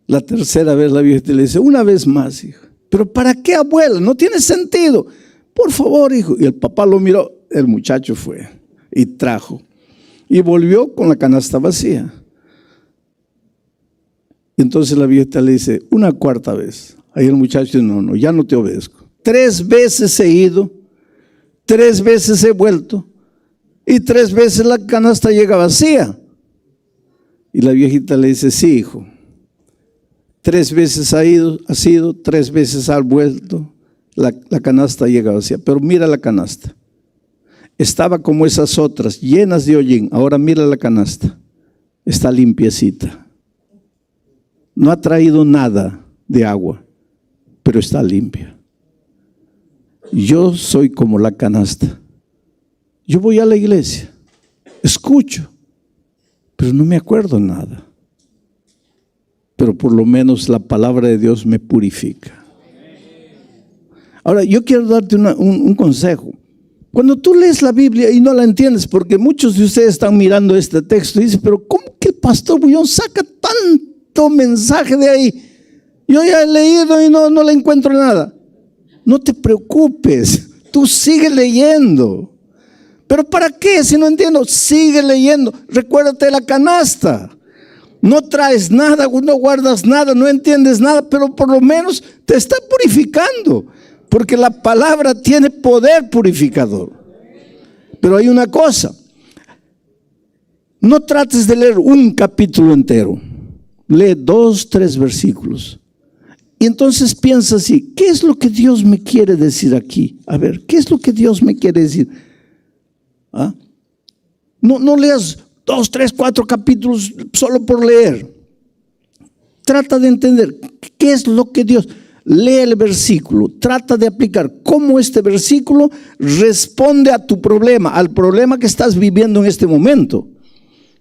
La tercera vez la viejita le dice, una vez más, hijo. ¿Pero para qué, abuela? No tiene sentido. Por favor, hijo. Y el papá lo miró, el muchacho fue y trajo. Y volvió con la canasta vacía. Y entonces la viejita le dice, una cuarta vez. Ahí el muchacho dice, no, ya no te obedezco. 3 veces he ido, 3 veces he vuelto y 3 veces la canasta llega vacía. Y la viejita le dice, sí, hijo. 3 veces has ido, 3 veces has vuelto, la canasta llega vacía. Pero mira la canasta. Estaba como esas otras, llenas de hollín. Ahora mira la canasta. Está limpiecita. No ha traído nada de agua, pero está limpia. Yo soy como la canasta. Yo voy a la iglesia, escucho, pero no me acuerdo nada. Pero por lo menos la palabra de Dios me purifica. Ahora, yo quiero darte un consejo. Cuando tú lees la Biblia y no la entiendes, porque muchos de ustedes están mirando este texto y dicen, pero ¿cómo que el pastor Bullón saca tanto mensaje de ahí? Yo ya he leído y no le encuentro nada. No te preocupes, tú sigue leyendo. ¿Pero para qué? Si no entiendo, sigue leyendo. Recuérdate de la canasta. No traes nada, no guardas nada, no entiendes nada, pero por lo menos te está purificando. Porque la palabra tiene poder purificador. Pero hay una cosa. No trates de leer un capítulo entero. Lee 2, 3 versículos. Y entonces piensa así, ¿qué es lo que Dios me quiere decir aquí? A ver, ¿qué es lo que Dios me quiere decir? ¿Ah? No leas 2, 3, 4 capítulos solo por leer. Trata de entender qué es lo que Dios... Lee el versículo, trata de aplicar cómo este versículo responde a tu problema, al problema que estás viviendo en este momento.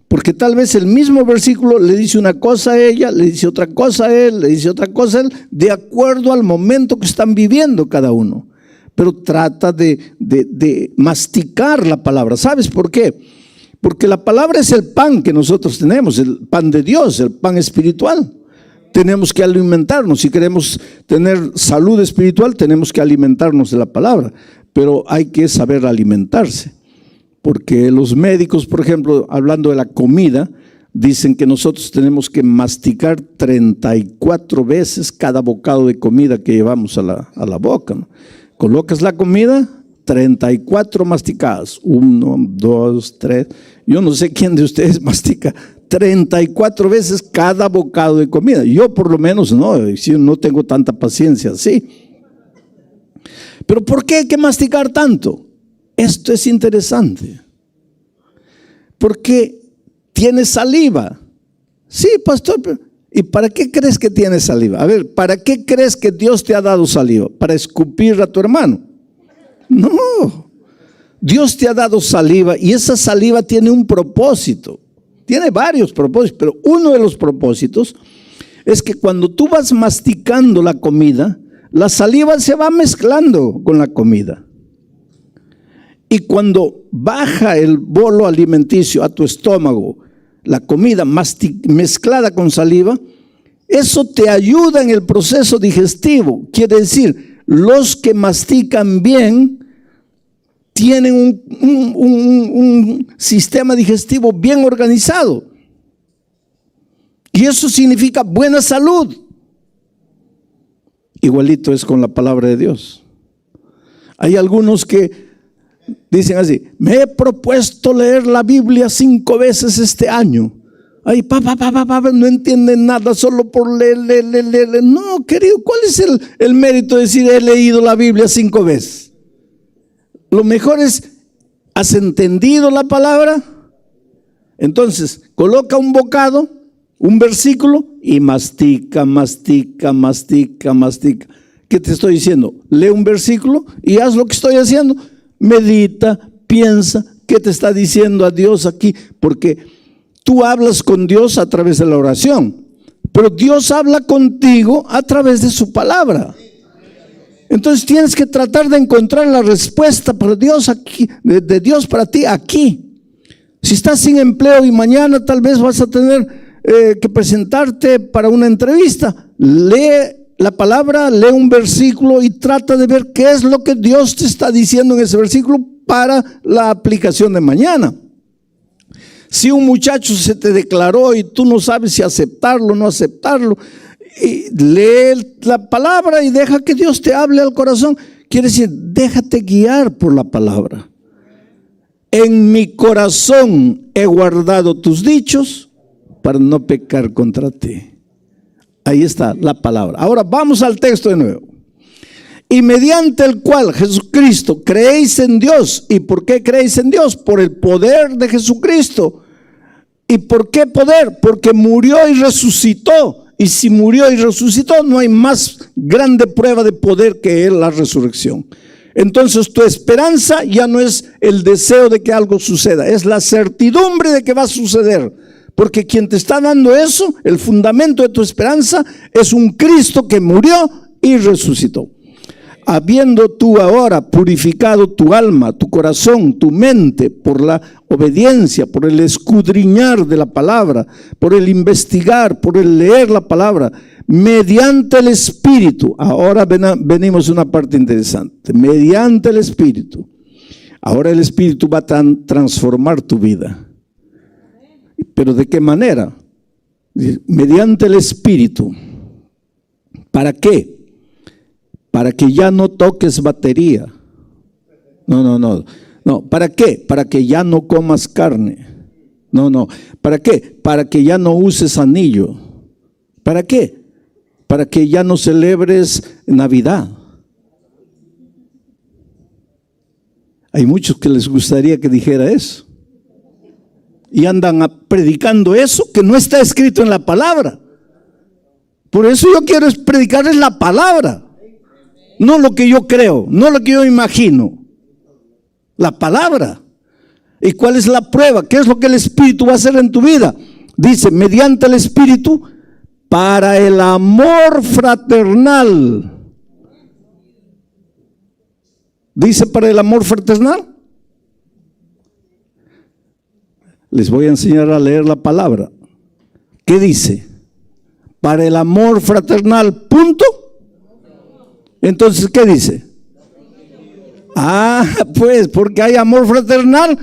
Porque tal vez el mismo versículo le dice una cosa a ella, le dice otra cosa a él, le dice otra cosa a él, de acuerdo al momento que están viviendo cada uno. Pero trata de masticar la palabra. ¿Sabes por qué? Porque la palabra es el pan que nosotros tenemos, el pan de Dios, el pan espiritual. Tenemos que alimentarnos. Si queremos tener salud espiritual, tenemos que alimentarnos de la palabra. Pero hay que saber alimentarse. Porque los médicos, por ejemplo, hablando de la comida, dicen que nosotros tenemos que masticar 34 veces cada bocado de comida que llevamos a la boca, ¿no? Colocas la comida, 34 masticadas. 1, 2, 3. Yo no sé quién de ustedes mastica 34 veces cada bocado de comida. Yo por lo menos no tengo tanta paciencia así. Pero ¿por qué hay que masticar tanto? Esto es interesante. Porque tiene saliva. Sí, pastor, ¿y para qué crees que tiene saliva? A ver, ¿para qué crees que Dios te ha dado saliva? ¿Para escupir a tu hermano? No. Dios te ha dado saliva y esa saliva tiene un propósito. Tiene varios propósitos, pero uno de los propósitos es que cuando tú vas masticando la comida, la saliva se va mezclando con la comida. Y cuando baja el bolo alimenticio a tu estómago, la comida mezclada con saliva, eso te ayuda en el proceso digestivo. Quiere decir, los que mastican bien tienen un sistema digestivo bien organizado. Y eso significa buena salud. Igualito es con la palabra de Dios. Hay algunos que dicen así, me he propuesto leer la Biblia 5 veces este año. Ay, no entienden nada solo por leer. No, querido, ¿cuál es el mérito de decir he leído la Biblia 5 veces? Lo mejor es, ¿has entendido la palabra? Entonces, coloca un bocado, un versículo y mastica. ¿Qué te estoy diciendo? Lee un versículo y haz lo que estoy haciendo. Medita, piensa, ¿qué te está diciendo a Dios aquí? Porque tú hablas con Dios a través de la oración, Pero Dios habla contigo a través de su palabra. Entonces tienes que tratar de encontrar la respuesta para Dios aquí, de Dios para ti aquí. Si estás sin empleo y mañana tal vez vas a tener que presentarte para una entrevista, lee la palabra, lee un versículo y trata de ver qué es lo que Dios te está diciendo en ese versículo para la aplicación de mañana. Si un muchacho se te declaró y tú no sabes si aceptarlo o no aceptarlo, y lee la palabra y deja que Dios te hable al corazón. Quiere decir, déjate guiar por la palabra. En mi corazón he guardado tus dichos para no pecar contra ti. Ahí está la palabra. Ahora vamos al texto de nuevo. Y mediante el cual, Jesucristo, creéis en Dios. ¿Y por qué creéis en Dios? Por el poder de Jesucristo. ¿Y por qué poder? Porque murió y resucitó. Y si murió y resucitó, no hay más grande prueba de poder que Él, la resurrección. Entonces tu esperanza ya no es el deseo de que algo suceda, es la certidumbre de que va a suceder. Porque quien te está dando eso, el fundamento de tu esperanza, es un Cristo que murió y resucitó. Habiendo tú ahora purificado tu alma, tu corazón, tu mente, por la obediencia, por el escudriñar de la palabra, por el investigar, por el leer la palabra, mediante el Espíritu. Ahora venimos a una parte interesante. Mediante el Espíritu. Ahora el Espíritu va a transformar tu vida. ¿Pero de qué manera? Mediante el Espíritu. ¿Para qué? Para que ya no toques batería. No. ¿Para qué? Para que ya no comas carne. No. ¿Para qué? Para que ya no uses anillo. ¿Para qué? Para que ya no celebres Navidad. Hay muchos que les gustaría que dijera eso. Y andan predicando eso que no está escrito en la palabra. Por eso yo quiero predicarles la palabra. No lo que yo creo, no lo que yo imagino. La palabra. ¿Y cuál es la prueba? ¿Qué es lo que el Espíritu va a hacer en tu vida? Dice, mediante el Espíritu, para el amor fraternal. Dice, para el amor fraternal. Les voy a enseñar a leer la palabra. ¿Qué dice? Para el amor fraternal, punto. Entonces, ¿qué dice? Pues porque hay amor fraternal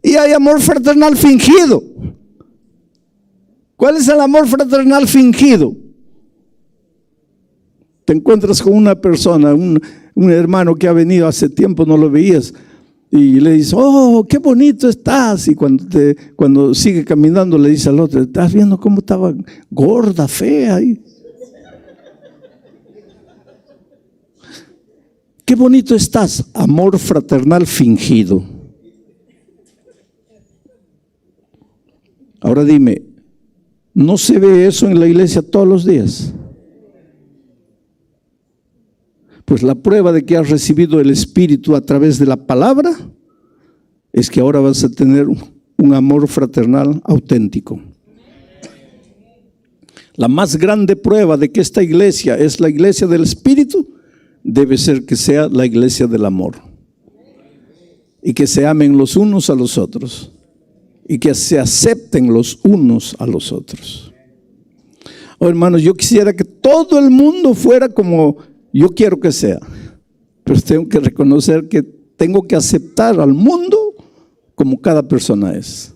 y hay amor fraternal fingido. ¿Cuál es el amor fraternal fingido? Te encuentras con una persona, un hermano que ha venido hace tiempo, no lo veías, y le dices, oh, qué bonito estás. Y cuando sigue caminando le dice al otro, ¿estás viendo cómo estaba gorda, fea? Qué bonito estás. Amor fraternal fingido. Ahora dime, ¿no se ve eso en la iglesia todos los días? Pues la prueba de que has recibido el Espíritu a través de la palabra es que ahora vas a tener un amor fraternal auténtico. La más grande prueba de que esta iglesia es la iglesia del Espíritu debe ser que sea la iglesia del amor. Y que se amen los unos a los otros. Y que se acepten los unos a los otros. Oh, hermanos, yo quisiera que todo el mundo fuera como yo quiero que sea. Pero tengo que reconocer que tengo que aceptar al mundo como cada persona es.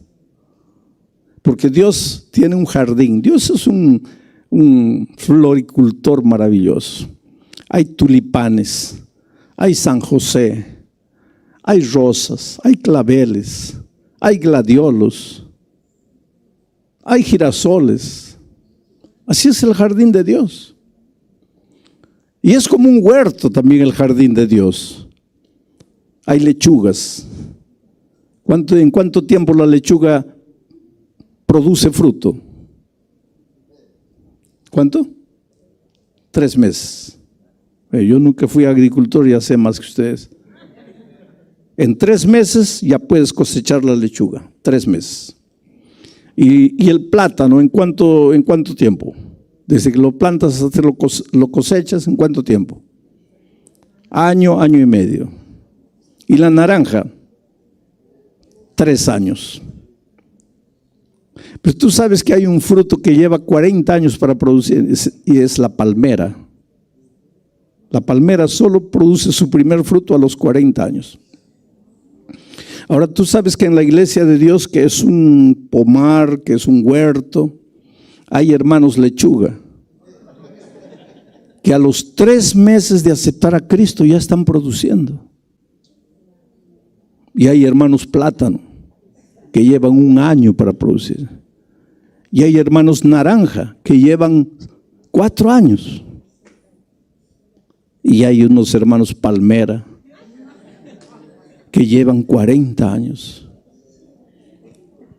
Porque Dios tiene un jardín. Dios es un floricultor maravilloso. Hay tulipanes, hay San José, hay rosas, hay claveles, hay gladiolos, hay girasoles. Así es el jardín de Dios. Y es como un huerto también el jardín de Dios. Hay lechugas. ¿En cuánto tiempo la lechuga produce fruto? ¿Cuánto? 3 meses. Yo nunca fui agricultor, ya sé más que ustedes. En 3 meses ya puedes cosechar la lechuga. 3 meses. Y el plátano, ¿en cuánto tiempo? Desde que lo plantas hasta que lo cosechas, ¿en cuánto tiempo? Año, año y medio. Y la naranja, 3 años. Pero tú sabes que hay un fruto que lleva 40 años para producir, y es la palmera. La palmera solo produce su primer fruto a los 40 años. Ahora tú sabes que en la iglesia de Dios, que es un pomar, que es un huerto, hay hermanos lechuga, que a los 3 meses de aceptar a Cristo ya están produciendo. Y hay hermanos plátano, que llevan 1 año para producir. Y hay hermanos naranja, que llevan 4 años. Y hay unos hermanos palmera, que llevan 40 años.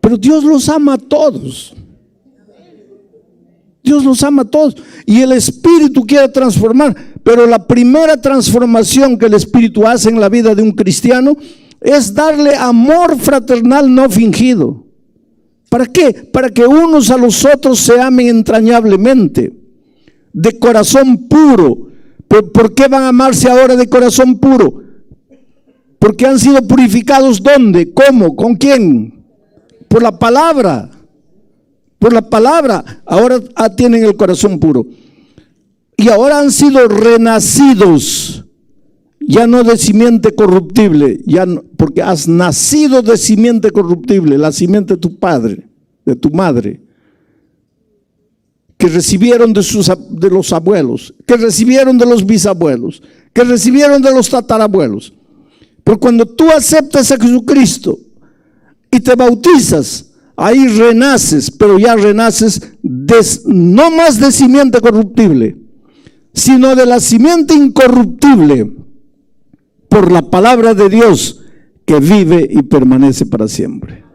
Pero Dios los ama a todos. Dios los ama a todos. Y el Espíritu quiere transformar. Pero la primera transformación que el Espíritu hace en la vida de un cristiano es darle amor fraternal no fingido. ¿Para qué? Para que unos a los otros se amen entrañablemente, de corazón puro. ¿Por qué van a amarse ahora de corazón puro? Porque han sido purificados. ¿Dónde? ¿Cómo? ¿Con quién? Por la palabra. Por la palabra. Ahora tienen el corazón puro. Y ahora han sido renacidos. Ya no de simiente corruptible. Ya no, porque has nacido de simiente corruptible. La simiente de tu padre, de tu madre. Que recibieron de los abuelos. Que recibieron de los bisabuelos. Que recibieron de los tatarabuelos. Pero cuando tú aceptas a Jesucristo y te bautizas, ahí renaces, pero ya renaces no más de simiente corruptible, sino de la simiente incorruptible, por la palabra de Dios que vive y permanece para siempre.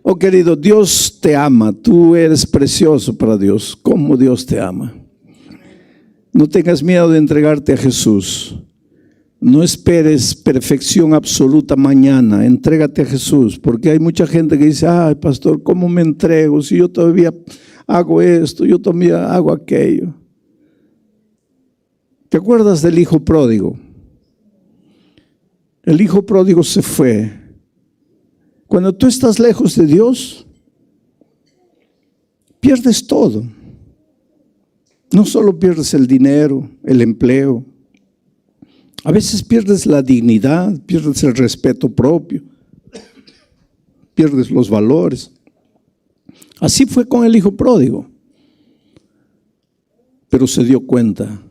Oh querido, Dios te ama, tú eres precioso para Dios. ¿Cómo Dios te ama? No tengas miedo de entregarte a Jesús. No esperes perfección absoluta mañana, entrégate a Jesús, porque hay mucha gente que dice, ay pastor, ¿cómo me entrego? Si yo todavía hago esto, yo todavía hago aquello. ¿Te acuerdas del hijo pródigo? El hijo pródigo se fue. Cuando tú estás lejos de Dios, pierdes todo. No solo pierdes el dinero, el empleo. A veces pierdes la dignidad, pierdes el respeto propio, pierdes los valores. Así fue con el hijo pródigo. Pero se dio cuenta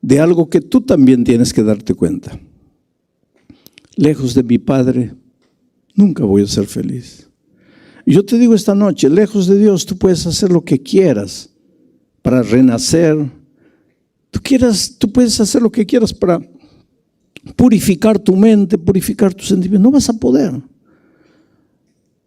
de algo que tú también tienes que darte cuenta. Lejos de mi Padre, nunca voy a ser feliz. Y yo te digo esta noche, lejos de Dios, tú puedes hacer lo que quieras para renacer. Tú puedes hacer lo que quieras para purificar tu mente, purificar tus sentimientos. No vas a poder.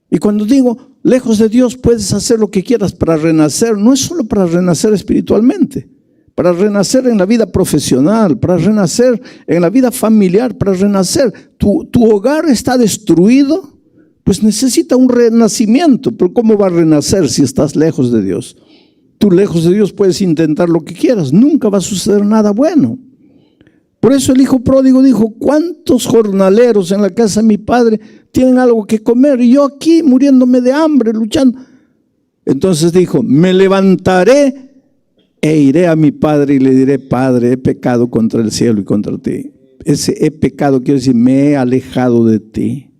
Y cuando digo lejos de Dios, puedes hacer lo que quieras para renacer. No es solo para renacer espiritualmente, para renacer en la vida profesional, para renacer en la vida familiar, para renacer. Tu hogar está destruido, pues necesita un renacimiento. Pero ¿cómo va a renacer si estás lejos de Dios? Tú lejos de Dios puedes intentar lo que quieras, nunca va a suceder nada bueno. Por eso el hijo pródigo dijo, ¿cuántos jornaleros en la casa de mi padre tienen algo que comer? Y yo aquí muriéndome de hambre, luchando. Entonces dijo, me levantaré e iré a mi padre y le diré, Padre, he pecado contra el cielo y contra ti. Ese he pecado quiere decir, me he alejado de ti.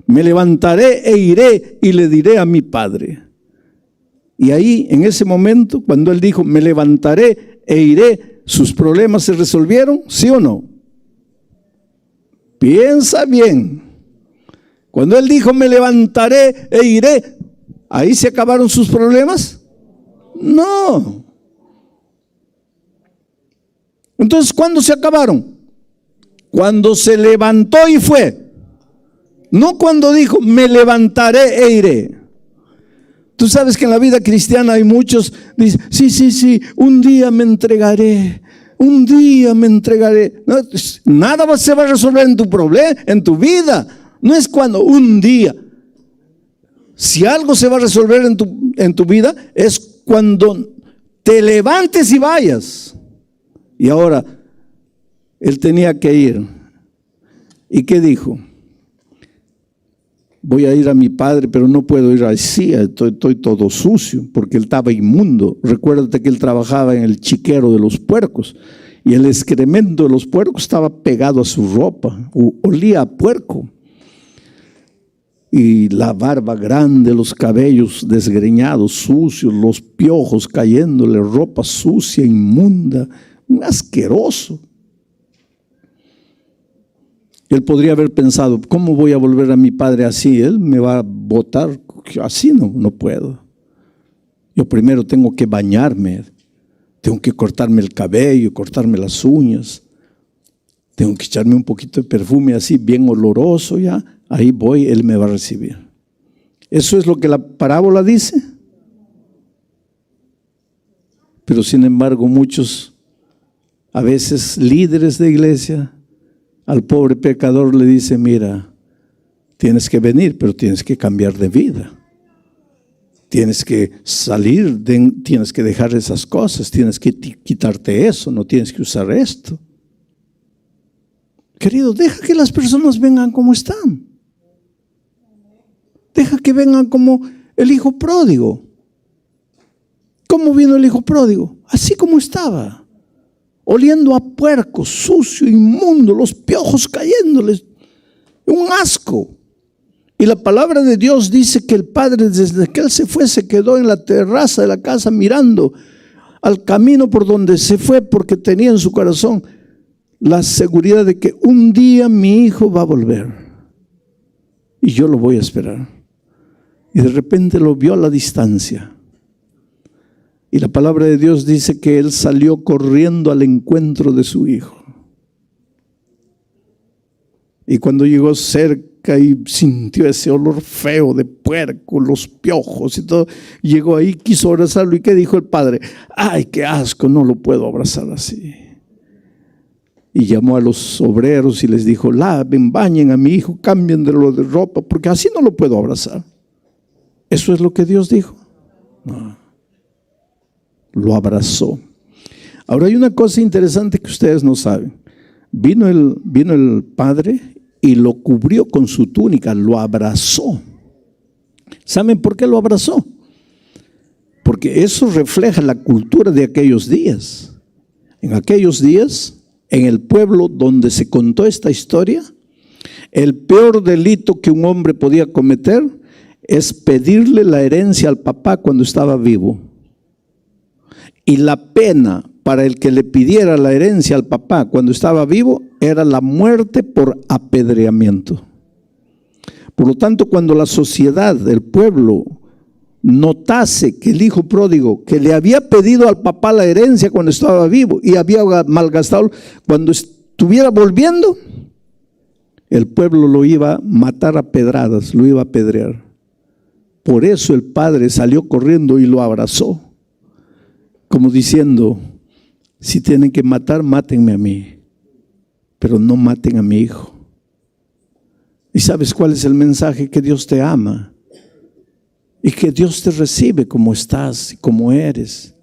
Me levantaré e iré y le diré a mi padre. Y ahí, en ese momento, cuando él dijo, me levantaré e iré, ¿sus problemas se resolvieron? ¿Sí o no? Piensa bien. Cuando él dijo, me levantaré e iré, ¿ahí se acabaron sus problemas? No. Entonces, ¿cuándo se acabaron? Cuando se levantó y fue. No cuando dijo, me levantaré e iré. Tú sabes que en la vida cristiana hay muchos, dicen, sí, un día me entregaré, un día me entregaré. No, nada se va a resolver en tu problema, en tu vida. No es cuando un día. Si algo se va a resolver en tu vida, es cuando te levantes y vayas. Y ahora, él tenía que ir. ¿Y qué dijo? Voy a ir a mi padre, pero no puedo ir así, estoy todo sucio, porque él estaba inmundo. Recuérdate que él trabajaba en el chiquero de los puercos, y el excremento de los puercos estaba pegado a su ropa, olía a puerco. Y la barba grande, los cabellos desgreñados, sucios, los piojos cayéndole, ropa sucia, inmunda, un asqueroso. Él podría haber pensado, ¿cómo voy a volver a mi padre así? Él me va a botar, así no puedo. Yo primero tengo que bañarme, tengo que cortarme el cabello, cortarme las uñas, tengo que echarme un poquito de perfume así, bien oloroso ya, ahí voy, él me va a recibir. ¿Eso es lo que la parábola dice? Pero sin embargo muchos, a veces líderes de iglesia, al pobre pecador le dice, mira, tienes que venir, pero tienes que cambiar de vida. Tienes que salir, tienes que dejar esas cosas, tienes que quitarte eso, no tienes que usar esto. Querido, deja que las personas vengan como están. Deja que vengan como el hijo pródigo. ¿Cómo vino el hijo pródigo? Así como estaba. Oliendo a puerco, sucio, inmundo, los piojos cayéndoles, un asco. Y la palabra de Dios dice que el padre, desde que él se fue, se quedó en la terraza de la casa mirando al camino por donde se fue, porque tenía en su corazón la seguridad de que un día mi hijo va a volver y yo lo voy a esperar. Y de repente lo vio a la distancia. Y la palabra de Dios dice que él salió corriendo al encuentro de su hijo. Y cuando llegó cerca y sintió ese olor feo de puerco, los piojos y todo, llegó ahí, quiso abrazarlo. ¿Y qué dijo el padre? ¡Ay, qué asco! No lo puedo abrazar así. Y llamó a los obreros y les dijo, laven, bañen a mi hijo, cambien de lo de ropa, porque así no lo puedo abrazar. ¿Eso es lo que Dios dijo? No. Lo abrazó. Ahora hay una cosa interesante que ustedes no saben. Vino el padre y lo cubrió con su túnica, lo abrazó. ¿Saben por qué lo abrazó? Porque eso refleja la cultura de aquellos días. En aquellos días, en el pueblo donde se contó esta historia, el peor delito que un hombre podía cometer es pedirle la herencia al papá cuando estaba vivo. Y la pena para el que le pidiera la herencia al papá cuando estaba vivo era la muerte por apedreamiento. Por lo tanto, cuando la sociedad, el pueblo, notase que el hijo pródigo, que le había pedido al papá la herencia cuando estaba vivo y había malgastado, cuando estuviera volviendo, el pueblo lo iba a matar a pedradas, lo iba a apedrear. Por eso el padre salió corriendo y lo abrazó, como diciendo, si tienen que matar, mátenme a mí, pero no maten a mi hijo. ¿Y sabes cuál es el mensaje? Que Dios te ama y que Dios te recibe como estás y como eres.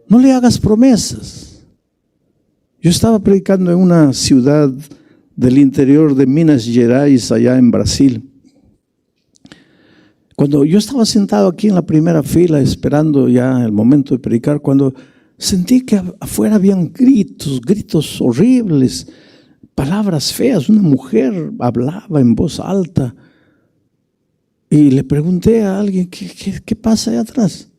No le hagas promesas. Yo estaba predicando en una ciudad del interior de Minas Gerais, allá en Brasil. Cuando yo estaba sentado aquí en la primera fila esperando ya el momento de predicar, cuando sentí que afuera habían gritos horribles, palabras feas. Una mujer hablaba en voz alta y le pregunté a alguien, ¿qué pasa allá atrás?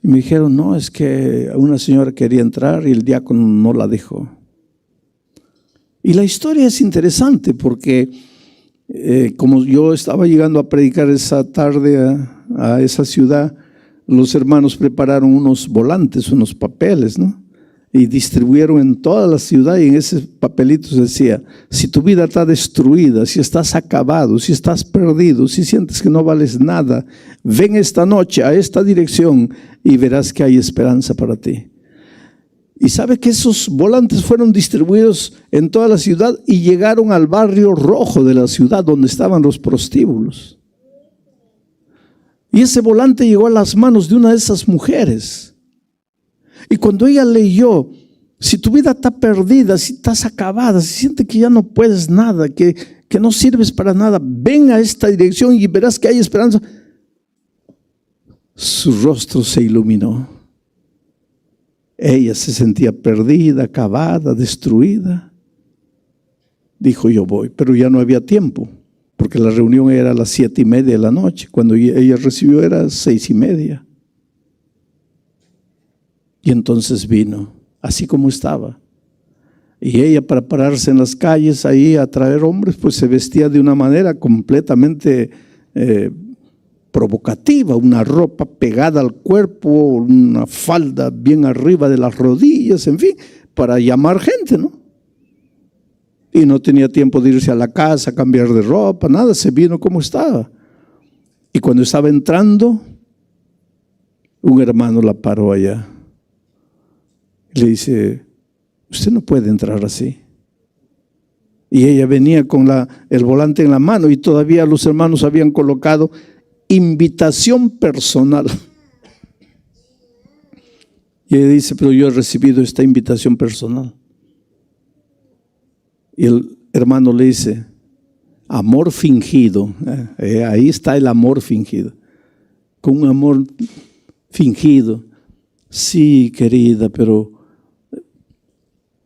Y me dijeron, no, es que una señora quería entrar y el diácono no la dejó. Y la historia es interesante porque como yo estaba llegando a predicar esa tarde a esa ciudad, los hermanos prepararon unos volantes, unos papeles, ¿no? Y distribuyeron en toda la ciudad, y en esos papelitos decía, si tu vida está destruida, si estás acabado, si estás perdido, si sientes que no vales nada, ven esta noche a esta dirección y verás que hay esperanza para ti. Y sabe que esos volantes fueron distribuidos en toda la ciudad y llegaron al barrio rojo de la ciudad donde estaban los prostíbulos. Y ese volante llegó a las manos de una de esas mujeres Y cuando ella leyó, si tu vida está perdida, si estás acabada, si sientes que ya no puedes nada, que no sirves para nada, ven a esta dirección y verás que hay esperanza. Su rostro se iluminó. Ella se sentía perdida, acabada, destruida. Dijo, yo voy, pero ya no había tiempo, porque la reunión era a las 7:30 de la noche. Cuando ella recibió era 6:30. Y entonces vino, así como estaba. Y ella, para pararse en las calles ahí a traer hombres, pues se vestía de una manera completamente provocativa, una ropa pegada al cuerpo, una falda bien arriba de las rodillas, en fin, para llamar gente, ¿no? Y no tenía tiempo de irse a la casa, a cambiar de ropa, nada, se vino como estaba. Y cuando estaba entrando, un hermano la paró allá. Le dice, usted no puede entrar así. Y ella venía con el volante en la mano y todavía los hermanos habían colocado invitación personal. Y ella dice, pero yo he recibido esta invitación personal. Y el hermano le dice, amor fingido. Ahí está el amor fingido. Con un amor fingido. Sí, querida, pero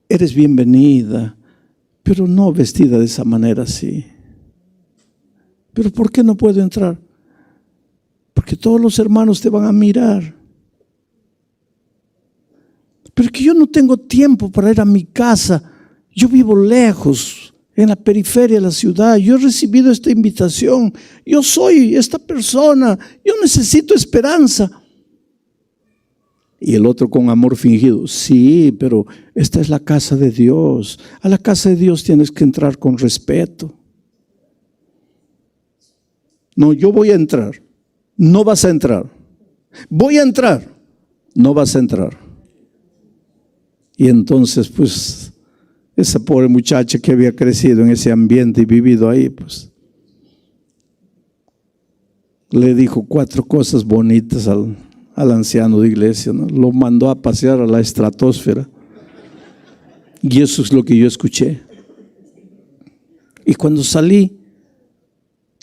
eres bienvenida, pero no vestida de esa manera así. ¿Pero por qué no puedo entrar? Porque todos los hermanos te van a mirar. Pero es que yo no tengo tiempo para ir a mi casa. Yo vivo lejos, en la periferia de la ciudad. Yo he recibido esta invitación. Yo soy esta persona. Yo necesito esperanza. Y el otro con amor fingido, sí, pero esta es la casa de Dios. A la casa de Dios tienes que entrar con respeto. No, yo voy a entrar. No vas a entrar. Voy a entrar. No vas a entrar. Y entonces, pues, esa pobre muchacha que había crecido en ese ambiente y vivido ahí, pues, le dijo 4 cosas bonitas al anciano de iglesia, ¿no? Lo mandó a pasear a la estratosfera. Y eso es lo que yo escuché. Y cuando salí,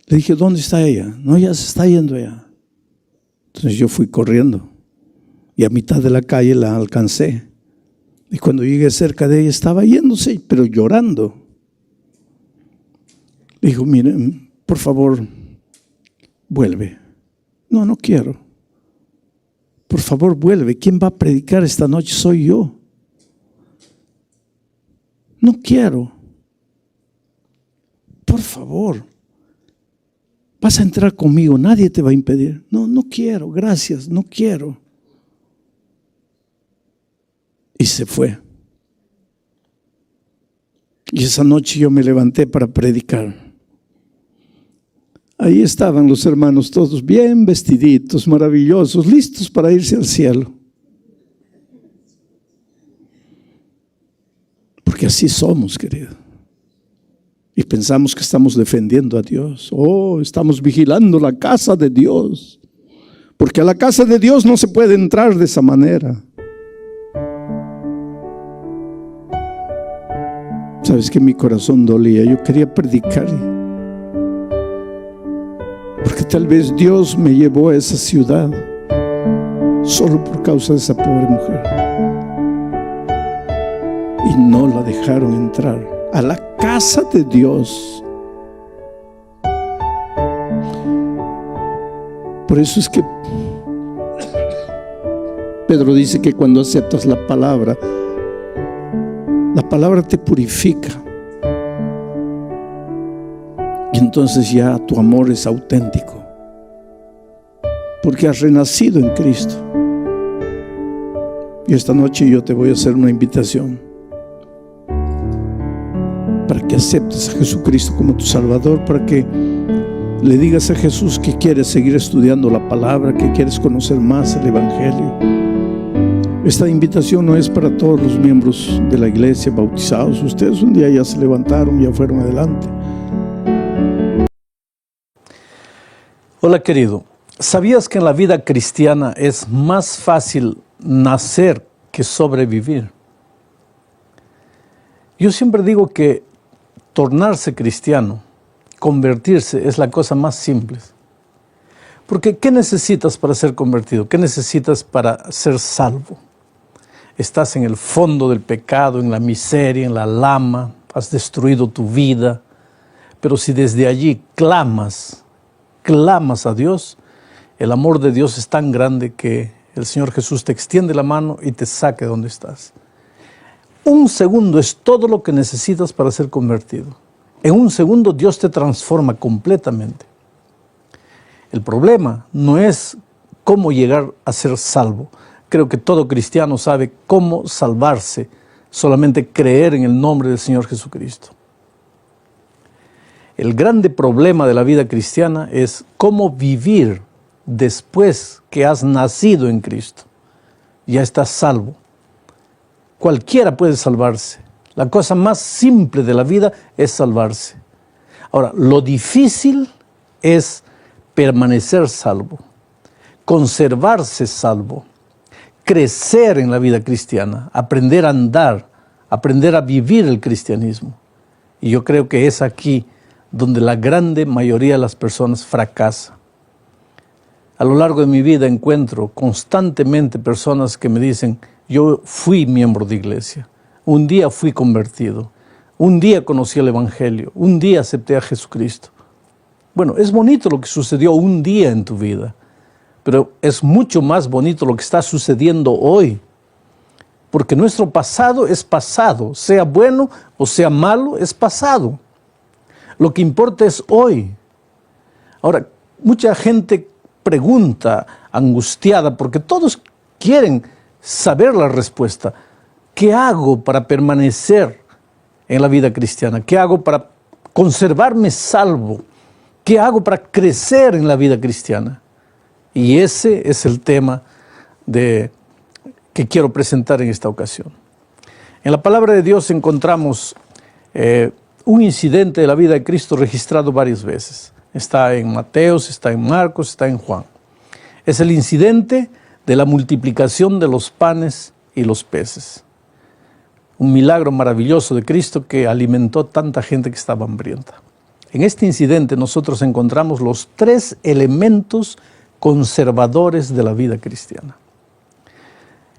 le dije, ¿dónde está ella? No, ya se está yendo ella. Entonces yo fui corriendo y a mitad de la calle la alcancé. Y cuando llegué cerca de ella estaba yéndose, pero llorando. Le dijo, miren, por favor, vuelve. No, no quiero. Por favor, vuelve. ¿Quién va a predicar esta noche? Soy yo. No quiero. Por favor. Vas a entrar conmigo. Nadie te va a impedir. No, no quiero. Gracias. No quiero. Y se fue. Y esa noche yo me levanté para predicar. Ahí estaban los hermanos todos bien vestiditos, maravillosos, listos para irse al cielo. Porque así somos, querido. Y pensamos que estamos defendiendo a Dios. Oh, estamos vigilando la casa de Dios. Porque a la casa de Dios no se puede entrar de esa manera. Sabes que mi corazón dolía. Yo quería predicar. Porque tal vez Dios me llevó a esa ciudad solo por causa de esa pobre mujer. Y no la dejaron entrar a la casa de Dios. Por eso es que Pedro dice que cuando aceptas la palabra te purifica. Y entonces ya tu amor es auténtico. Porque has renacido en Cristo. Y esta noche yo te voy a hacer una invitación para que aceptes a Jesucristo como tu Salvador, para que le digas a Jesús que quieres seguir estudiando la palabra, que quieres conocer más el Evangelio. Esta invitación no es para todos los miembros de la iglesia bautizados. Ustedes un día ya se levantaron, ya fueron adelante. Hola querido, ¿sabías que en la vida cristiana es más fácil nacer que sobrevivir. Yo siempre digo que tornarse cristiano, convertirse, es la cosa más simple. Porque ¿qué necesitas para ser convertido? ¿Qué necesitas para ser salvo? Estás en el fondo del pecado, en la miseria, en la lama, has destruido tu vida. Pero si desde allí clamas a Dios, el amor de Dios es tan grande que el Señor Jesús te extiende la mano y te saque de donde estás. Un segundo es todo lo que necesitas para ser convertido. En un segundo Dios te transforma completamente. El problema no es cómo llegar a ser salvo. Creo que todo cristiano sabe cómo salvarse, solamente creer en el nombre del Señor Jesucristo. El grande problema de la vida cristiana es cómo vivir después que has nacido en Cristo. Ya estás salvo. Cualquiera puede salvarse. La cosa más simple de la vida es salvarse. Ahora, lo difícil es permanecer salvo, conservarse salvo, crecer en la vida cristiana, aprender a andar, aprender a vivir el cristianismo. Y yo creo que es aquí donde la grande mayoría de las personas fracasa. A lo largo de mi vida encuentro constantemente personas que me dicen: yo fui miembro de iglesia, un día fui convertido, un día conocí el Evangelio, un día acepté a Jesucristo. Bueno, es bonito lo que sucedió un día en tu vida, pero es mucho más bonito lo que está sucediendo hoy. Porque nuestro pasado es pasado, sea bueno o sea malo, es pasado. Lo que importa es hoy. Ahora, mucha gente pregunta angustiada, porque todos quieren saber la respuesta. ¿Qué hago para permanecer en la vida cristiana? ¿Qué hago para conservarme salvo? ¿Qué hago para crecer en la vida cristiana? Y ese es el tema que quiero presentar en esta ocasión. En la palabra de Dios encontramos un incidente de la vida de Cristo registrado varias veces. Está en Mateos, está en Marcos, está en Juan. Es el incidente de la multiplicación de los panes y los peces. Un milagro maravilloso de Cristo que alimentó tanta gente que estaba hambrienta. En este incidente nosotros encontramos los 3 elementos conservadores de la vida cristiana.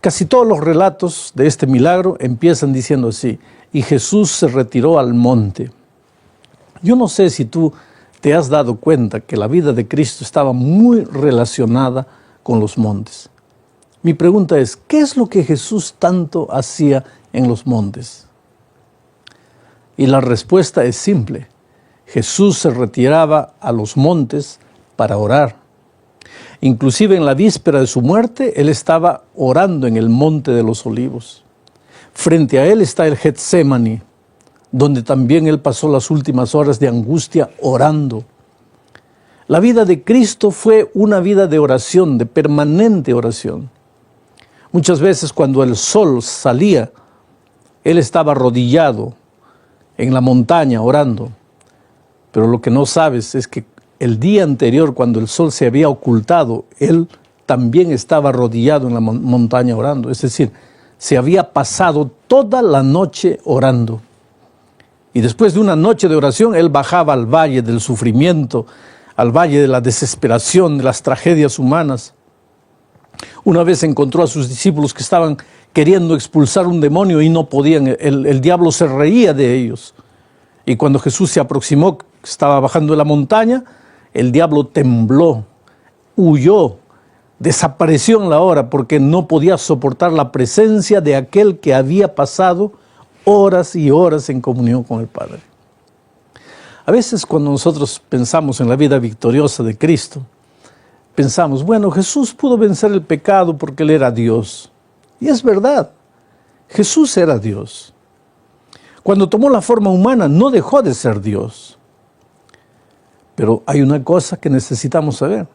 Casi todos los relatos de este milagro empiezan diciendo así: y Jesús se retiró al monte. Yo no sé si tú te has dado cuenta que la vida de Cristo estaba muy relacionada con los montes. Mi pregunta es: ¿qué es lo que Jesús tanto hacía en los montes? Y la respuesta es simple: Jesús se retiraba a los montes para orar. Inclusive en la víspera de su muerte, Él estaba orando en el monte de los Olivos. Frente a Él está el Getsemaní, donde también Él pasó las últimas horas de angustia orando. La vida de Cristo fue una vida de oración, de permanente oración. Muchas veces cuando el sol salía, Él estaba arrodillado en la montaña orando. Pero lo que no sabes es que el día anterior, cuando el sol se había ocultado, Él también estaba arrodillado en la montaña orando. Es decir, se había pasado toda la noche orando. Y después de una noche de oración, Él bajaba al valle del sufrimiento, al valle de la desesperación, de las tragedias humanas. Una vez encontró a sus discípulos que estaban queriendo expulsar un demonio y no podían. El diablo se reía de ellos. Y cuando Jesús se aproximó, estaba bajando de la montaña, el diablo tembló, huyó, desapareció en la hora porque no podía soportar la presencia de aquel que había pasado horas y horas en comunión con el Padre. A veces cuando nosotros pensamos en la vida victoriosa de Cristo, pensamos, bueno, Jesús pudo vencer el pecado porque Él era Dios. Y es verdad, Jesús era Dios. Cuando tomó la forma humana, no dejó de ser Dios. Pero hay una cosa que necesitamos saber.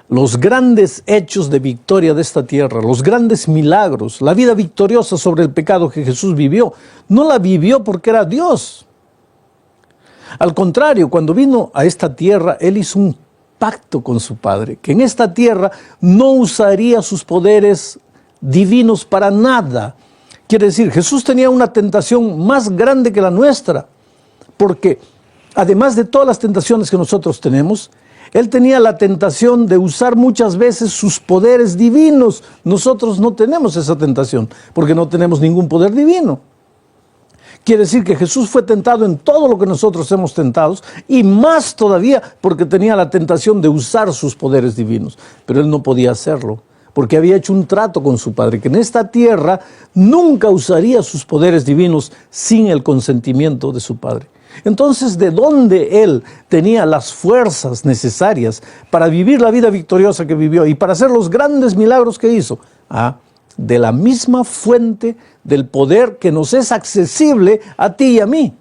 Los grandes hechos de victoria de esta tierra, los grandes milagros, la vida victoriosa sobre el pecado que Jesús vivió, no la vivió porque era Dios. Al contrario, cuando vino a esta tierra, Él hizo un pacto con su Padre, que en esta tierra no usaría sus poderes divinos para nada. Quiere decir, Jesús tenía una tentación más grande que la nuestra, porque además de todas las tentaciones que nosotros tenemos, Él tenía la tentación de usar muchas veces sus poderes divinos. Nosotros no tenemos esa tentación, porque no tenemos ningún poder divino. Quiere decir que Jesús fue tentado en todo lo que nosotros hemos tentado, y más todavía porque tenía la tentación de usar sus poderes divinos. Pero Él no podía hacerlo, porque había hecho un trato con su Padre, que en esta tierra nunca usaría sus poderes divinos sin el consentimiento de su Padre. Entonces, ¿de dónde Él tenía las fuerzas necesarias para vivir la vida victoriosa que vivió y para hacer los grandes milagros que hizo? De la misma fuente del poder que nos es accesible a ti y a mí.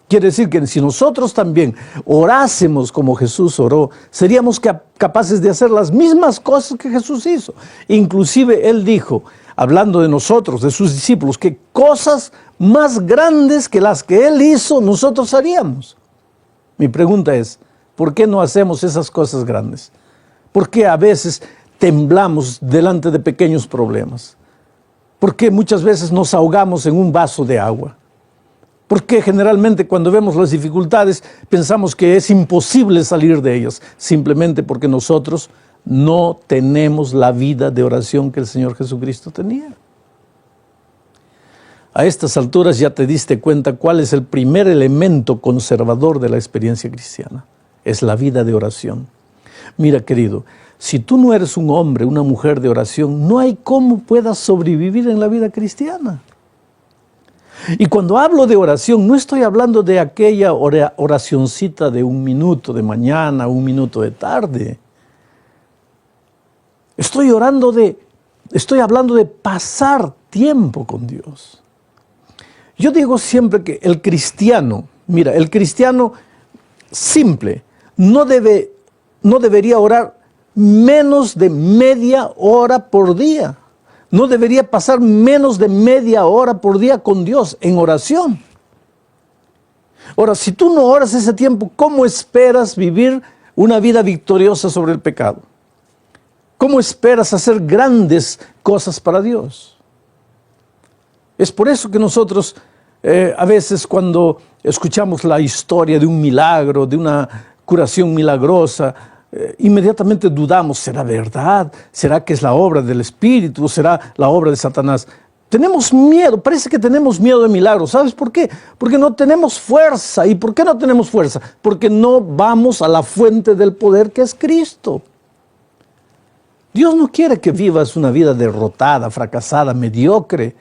Quiere decir que si nosotros también orásemos como Jesús oró, seríamos capaces de hacer las mismas cosas que Jesús hizo. Inclusive Él dijo, hablando de nosotros, de sus discípulos, que cosas más grandes que las que Él hizo, nosotros haríamos. Mi pregunta es, ¿por qué no hacemos esas cosas grandes? ¿Por qué a veces temblamos delante de pequeños problemas? ¿Por qué muchas veces nos ahogamos en un vaso de agua? ¿Por qué generalmente cuando vemos las dificultades pensamos que es imposible salir de ellas? Simplemente porque nosotros no tenemos la vida de oración que el Señor Jesucristo tenía. A estas alturas ya te diste cuenta cuál es el primer elemento conservador de la experiencia cristiana. Es la vida de oración. Mira, querido, si tú no eres un hombre, una mujer de oración, no hay cómo puedas sobrevivir en la vida cristiana. Y cuando hablo de oración, no estoy hablando de aquella oracioncita de 1 minuto de mañana, 1 minuto de tarde. Estoy hablando de pasar tiempo con Dios. Yo digo siempre que el cristiano simple, no debería orar menos de media hora por día. No debería pasar menos de media hora por día con Dios en oración. Ahora, si tú no oras ese tiempo, ¿cómo esperas vivir una vida victoriosa sobre el pecado? ¿Cómo esperas hacer grandes cosas para Dios? Es por eso que nosotros a veces cuando escuchamos la historia de un milagro, de una curación milagrosa, inmediatamente dudamos, ¿será verdad? ¿Será que es la obra del Espíritu? ¿O será la obra de Satanás? Tenemos miedo, parece que tenemos miedo de milagros. ¿Sabes por qué? Porque no tenemos fuerza. ¿Y por qué no tenemos fuerza? Porque no vamos a la fuente del poder que es Cristo. Dios no quiere que vivas una vida derrotada, fracasada, mediocre.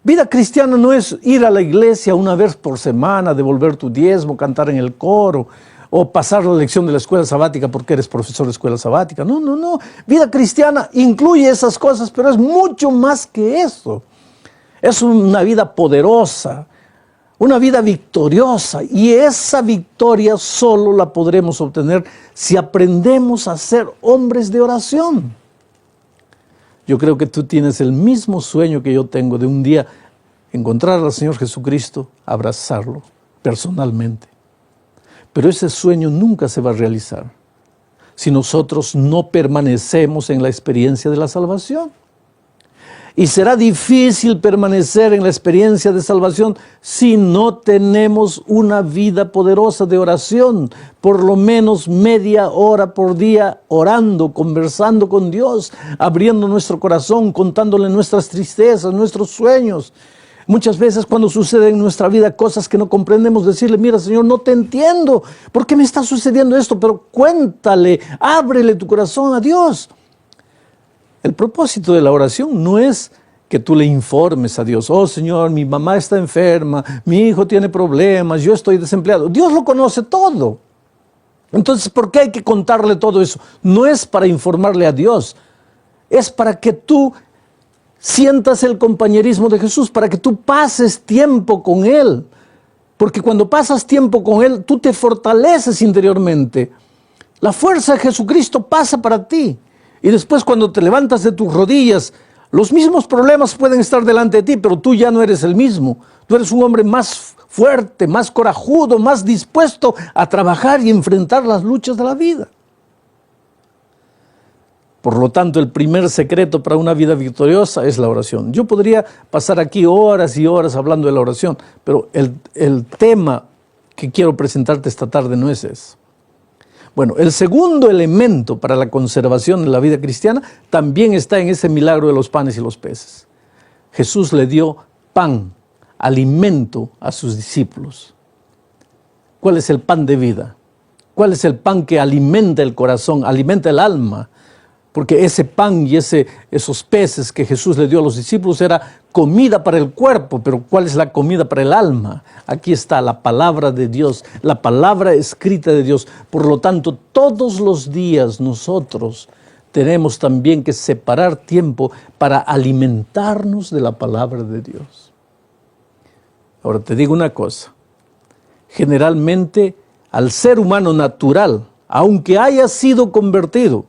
Vida cristiana no es ir a la iglesia una vez por semana, devolver tu diezmo, cantar en el coro, o pasar la lección de la escuela sabática porque eres profesor de escuela sabática. No. Vida cristiana incluye esas cosas, pero es mucho más que eso. Es una vida poderosa, una vida victoriosa. Y esa victoria solo la podremos obtener si aprendemos a ser hombres de oración. Yo creo que tú tienes el mismo sueño que yo tengo de un día encontrar al Señor Jesucristo, abrazarlo personalmente. Pero ese sueño nunca se va a realizar si nosotros no permanecemos en la experiencia de la salvación. Y será difícil permanecer en la experiencia de salvación si no tenemos una vida poderosa de oración, por lo menos media hora por día orando, conversando con Dios, abriendo nuestro corazón, contándole nuestras tristezas, nuestros sueños. Muchas veces cuando suceden en nuestra vida cosas que no comprendemos, decirle, mira Señor, no te entiendo, ¿por qué me está sucediendo esto? Pero cuéntale, ábrele tu corazón a Dios. El propósito de la oración no es que tú le informes a Dios, oh Señor, mi mamá está enferma, mi hijo tiene problemas, yo estoy desempleado. Dios lo conoce todo. Entonces, ¿por qué hay que contarle todo eso? No es para informarle a Dios, es para que tú sientas el compañerismo de Jesús, para que tú pases tiempo con Él. Porque cuando pasas tiempo con Él, tú te fortaleces interiormente. La fuerza de Jesucristo pasa para ti. Y después cuando te levantas de tus rodillas, los mismos problemas pueden estar delante de ti, pero tú ya no eres el mismo. Tú eres un hombre más fuerte, más corajudo, más dispuesto a trabajar y enfrentar las luchas de la vida. Por lo tanto, el primer secreto para una vida victoriosa es la oración. Yo podría pasar aquí horas y horas hablando de la oración, pero el tema que quiero presentarte esta tarde no es eso. Bueno, el segundo elemento para la conservación de la vida cristiana también está en ese milagro de los panes y los peces. Jesús le dio pan, alimento a sus discípulos. ¿Cuál es el pan de vida? ¿Cuál es el pan que alimenta el corazón, alimenta el alma? Porque ese pan y esos peces que Jesús le dio a los discípulos era comida para el cuerpo, pero ¿cuál es la comida para el alma? Aquí está la palabra de Dios, la palabra escrita de Dios. Por lo tanto, todos los días nosotros tenemos también que separar tiempo para alimentarnos de la palabra de Dios. Ahora te digo una cosa, generalmente al ser humano natural, aunque haya sido convertido,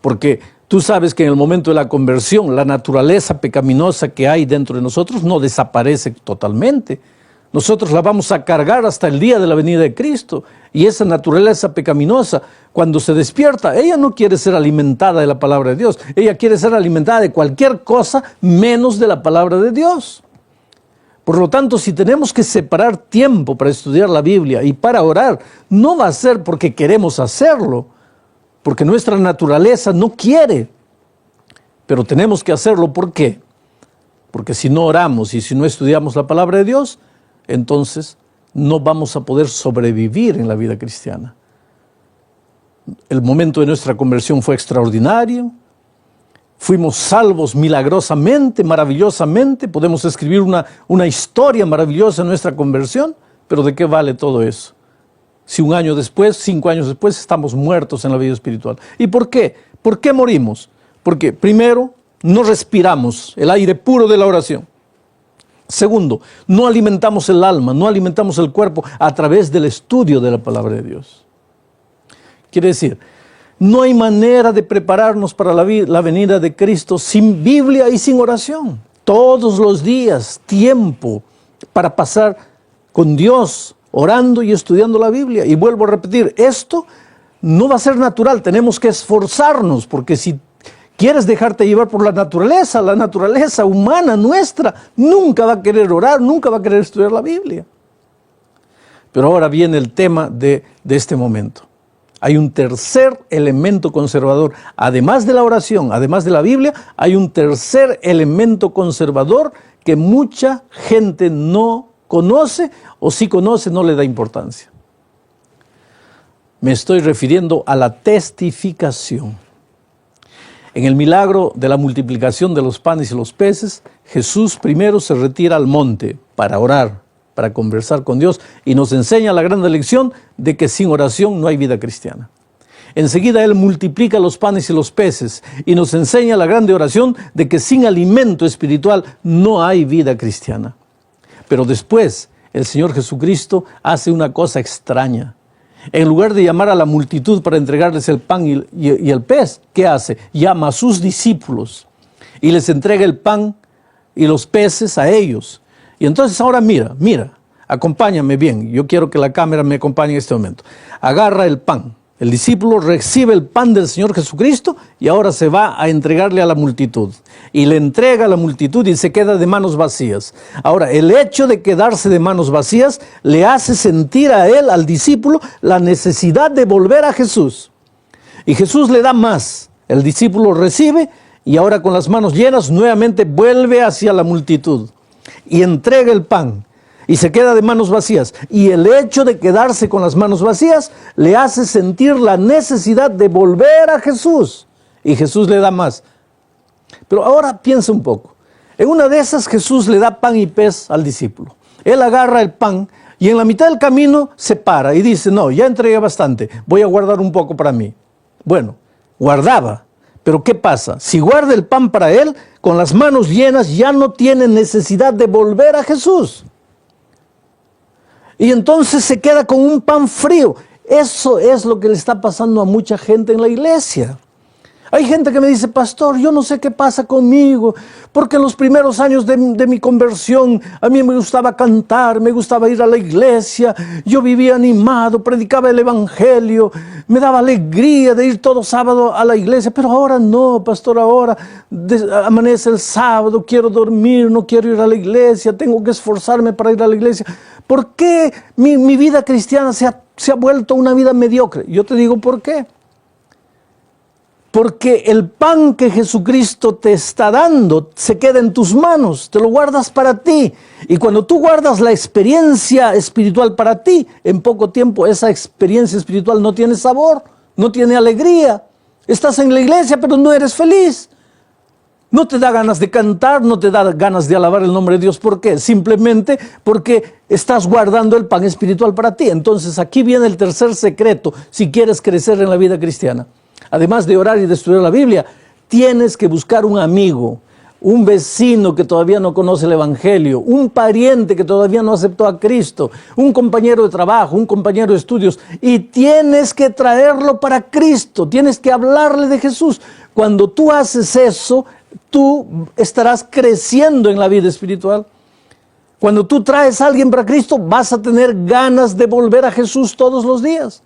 porque tú sabes que en el momento de la conversión, la naturaleza pecaminosa que hay dentro de nosotros no desaparece totalmente. Nosotros la vamos a cargar hasta el día de la venida de Cristo. Y esa naturaleza pecaminosa, cuando se despierta, ella no quiere ser alimentada de la palabra de Dios. Ella quiere ser alimentada de cualquier cosa menos de la palabra de Dios. Por lo tanto, si tenemos que separar tiempo para estudiar la Biblia y para orar, no va a ser porque queremos hacerlo, porque nuestra naturaleza no quiere, pero tenemos que hacerlo. ¿Por qué? Porque si no oramos y si no estudiamos la palabra de Dios, entonces no vamos a poder sobrevivir en la vida cristiana. El momento de nuestra conversión fue extraordinario, fuimos salvos milagrosamente, maravillosamente, podemos escribir una historia maravillosa en nuestra conversión, pero ¿de qué vale todo eso? Si un año después, 5 años después, estamos muertos en la vida espiritual. ¿Y por qué? ¿Por qué morimos? Porque primero, no respiramos el aire puro de la oración. Segundo, no alimentamos el alma, no alimentamos el cuerpo a través del estudio de la palabra de Dios. Quiere decir, no hay manera de prepararnos para la venida de Cristo sin Biblia y sin oración. Todos los días, tiempo para pasar con Dios, orando y estudiando la Biblia. Y vuelvo a repetir, esto no va a ser natural, tenemos que esforzarnos, porque si quieres dejarte llevar por la naturaleza humana nuestra, nunca va a querer orar, nunca va a querer estudiar la Biblia. Pero ahora viene el tema de este momento. Hay un tercer elemento conservador. Además de la oración, además de la Biblia, hay un tercer elemento conservador que mucha gente no conoce, o si conoce no le da importancia. Me estoy refiriendo a la testificación. En el milagro de la multiplicación de los panes y los peces, Jesús primero se retira al monte para orar, para conversar con Dios, y nos enseña la gran lección de que sin oración no hay vida cristiana. Enseguida Él multiplica los panes y los peces y nos enseña la grande oración de que sin alimento espiritual no hay vida cristiana. Pero después el Señor Jesucristo hace una cosa extraña. En lugar de llamar a la multitud para entregarles el pan y el pez, ¿qué hace? Llama a sus discípulos y les entrega el pan y los peces a ellos. Y entonces ahora mira, acompáñame bien. Yo quiero que la cámara me acompañe en este momento. Agarra el pan. El discípulo recibe el pan del Señor Jesucristo y ahora se va a entregarle a la multitud. Y le entrega a la multitud y se queda de manos vacías. Ahora, el hecho de quedarse de manos vacías le hace sentir a él, al discípulo, la necesidad de volver a Jesús. Y Jesús le da más. El discípulo recibe y ahora con las manos llenas nuevamente vuelve hacia la multitud. Y entrega el pan. Y se queda de manos vacías. Y el hecho de quedarse con las manos vacías le hace sentir la necesidad de volver a Jesús. Y Jesús le da más. Pero ahora piensa un poco. En una de esas Jesús le da pan y pez al discípulo. Él agarra el pan y en la mitad del camino se para y dice, no, ya entregué bastante, voy a guardar un poco para mí. Bueno, guardaba. Pero ¿qué pasa? Si guarda el pan para él, con las manos llenas ya no tiene necesidad de volver a Jesús. Y entonces se queda con un pan frío. Eso es lo que le está pasando a mucha gente en la iglesia. Hay gente que me dice, pastor, yo no sé qué pasa conmigo, porque en los primeros años de mi conversión a mí me gustaba cantar, me gustaba ir a la iglesia, yo vivía animado, predicaba el evangelio, me daba alegría de ir todo sábado a la iglesia, pero ahora no, pastor, ahora amanece el sábado, quiero dormir, no quiero ir a la iglesia, tengo que esforzarme para ir a la iglesia. ¿Por qué mi vida cristiana se ha vuelto una vida mediocre? Yo te digo por qué. Porque el pan que Jesucristo te está dando se queda en tus manos, te lo guardas para ti. Y cuando tú guardas la experiencia espiritual para ti, en poco tiempo esa experiencia espiritual no tiene sabor, no tiene alegría. Estás en la iglesia pero no eres feliz. No te da ganas de cantar, no te da ganas de alabar el nombre de Dios. ¿Por qué? Simplemente porque estás guardando el pan espiritual para ti. Entonces aquí viene el tercer secreto si quieres crecer en la vida cristiana. Además de orar y de estudiar la Biblia, tienes que buscar un amigo, un vecino que todavía no conoce el Evangelio, un pariente que todavía no aceptó a Cristo, un compañero de trabajo, un compañero de estudios, y tienes que traerlo para Cristo, tienes que hablarle de Jesús. Cuando tú haces eso, tú estarás creciendo en la vida espiritual. Cuando tú traes a alguien para Cristo, vas a tener ganas de volver a Jesús todos los días.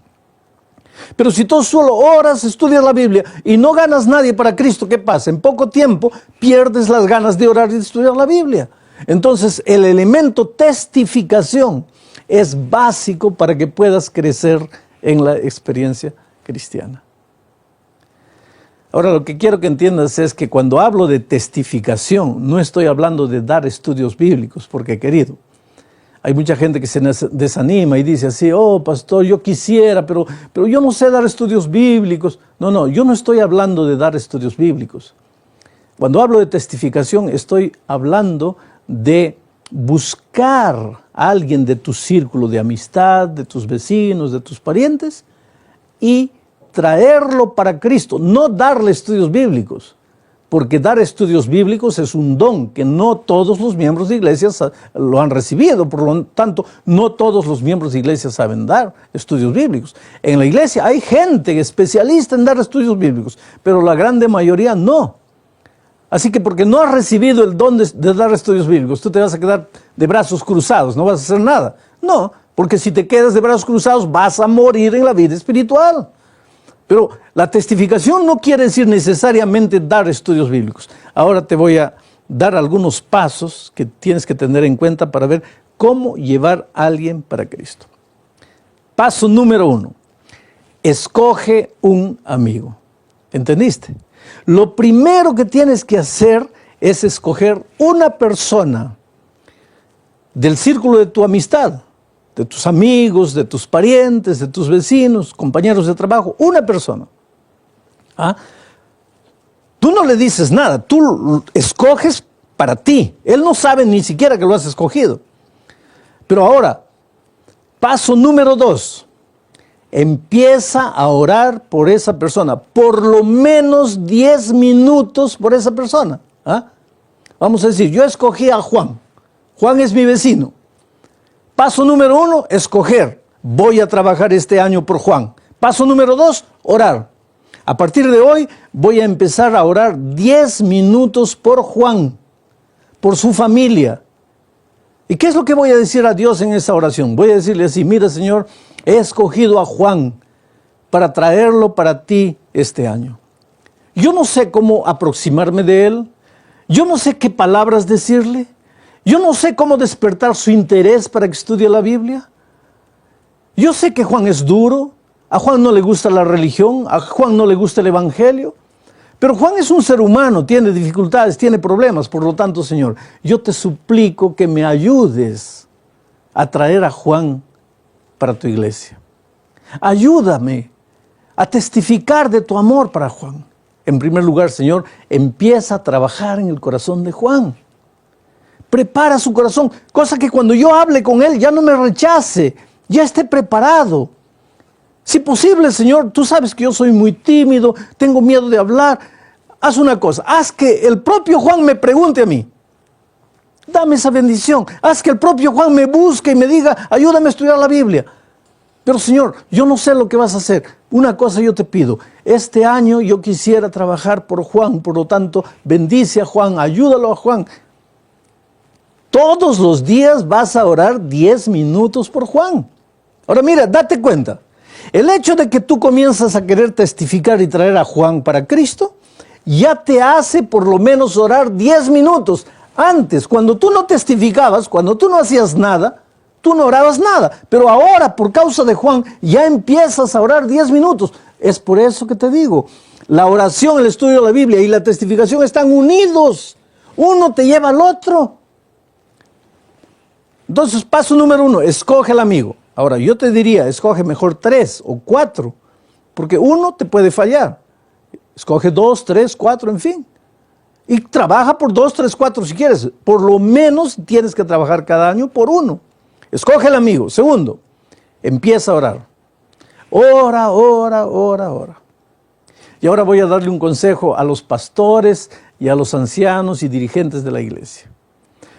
Pero si tú solo oras, estudias la Biblia y no ganas nadie para Cristo, ¿qué pasa? En poco tiempo pierdes las ganas de orar y de estudiar la Biblia. Entonces el elemento testificación es básico para que puedas crecer en la experiencia cristiana. Ahora, lo que quiero que entiendas es que cuando hablo de testificación, no estoy hablando de dar estudios bíblicos, porque querido, hay mucha gente que se desanima y dice así, oh pastor, yo quisiera, pero yo no sé dar estudios bíblicos. No, yo no estoy hablando de dar estudios bíblicos. Cuando hablo de testificación, estoy hablando de buscar a alguien de tu círculo de amistad, de tus vecinos, de tus parientes, y traerlo para Cristo, no darle estudios bíblicos. Porque dar estudios bíblicos es un don que no todos los miembros de iglesias lo han recibido. Por lo tanto, no todos los miembros de iglesias saben dar estudios bíblicos. En la iglesia hay gente especialista en dar estudios bíblicos, pero la grande mayoría no. Así que porque no has recibido el don de dar estudios bíblicos, tú te vas a quedar de brazos cruzados, no vas a hacer nada. No, porque si te quedas de brazos cruzados vas a morir en la vida espiritual. Pero la testificación no quiere decir necesariamente dar estudios bíblicos. Ahora te voy a dar algunos pasos que tienes que tener en cuenta para ver cómo llevar a alguien para Cristo. Paso número 1. Escoge un amigo. ¿Entendiste? Lo primero que tienes que hacer es escoger una persona del círculo de tu amistad, de tus amigos, de tus parientes, de tus vecinos, compañeros de trabajo, una persona. ¿Ah? Tú no le dices nada, tú escoges para ti. Él no sabe ni siquiera que lo has escogido. Pero ahora, paso número 2, empieza a orar por esa persona, por lo menos 10 minutos por esa persona. ¿Ah? Vamos a decir, yo escogí a Juan. Juan es mi vecino. Paso número 1, escoger. Voy a trabajar este año por Juan. Paso número 2, orar. A partir de hoy voy a empezar a orar 10 minutos por Juan, por su familia. ¿Y qué es lo que voy a decir a Dios en esa oración? Voy a decirle así, mira Señor, he escogido a Juan para traerlo para ti este año. Yo no sé cómo aproximarme de él. Yo no sé qué palabras decirle. Yo no sé cómo despertar su interés para que estudie la Biblia. Yo sé que Juan es duro, a Juan no le gusta la religión, a Juan no le gusta el Evangelio, pero Juan es un ser humano, tiene dificultades, tiene problemas. Por lo tanto, Señor, yo te suplico que me ayudes a traer a Juan para tu iglesia. Ayúdame a testificar de tu amor para Juan. En primer lugar, Señor, empieza a trabajar en el corazón de Juan. Prepara su corazón, cosa que cuando yo hable con él ya no me rechace, ya esté preparado. Si posible, Señor, tú sabes que yo soy muy tímido, tengo miedo de hablar. Haz una cosa, haz que el propio Juan me pregunte a mí. Dame esa bendición. Haz que el propio Juan me busque y me diga, ayúdame a estudiar la Biblia. Pero Señor, yo no sé lo que vas a hacer. Una cosa yo te pido, este año yo quisiera trabajar por Juan, por lo tanto, bendice a Juan, ayúdalo a Juan. Todos los días vas a orar 10 minutos por Juan. Ahora mira, date cuenta, el hecho de que tú comienzas a querer testificar y traer a Juan para Cristo, ya te hace por lo menos orar 10 minutos. Antes, cuando tú no testificabas, cuando tú no hacías nada, tú no orabas nada, pero ahora por causa de Juan ya empiezas a orar 10 minutos. Es por eso que te digo, la oración, el estudio de la Biblia y la testificación están unidos. Uno te lleva al otro. Entonces, paso número 1, escoge al amigo. Ahora, yo te diría, escoge mejor 3 o 4, porque uno te puede fallar. Escoge 2, 3, 4, en fin. Y trabaja por 2, 3, 4 si quieres. Por lo menos tienes que trabajar cada año por uno. Escoge el amigo. Segundo, empieza a orar. Ora, ora, ora, ora. Y ahora voy a darle un consejo a los pastores y a los ancianos y dirigentes de la iglesia.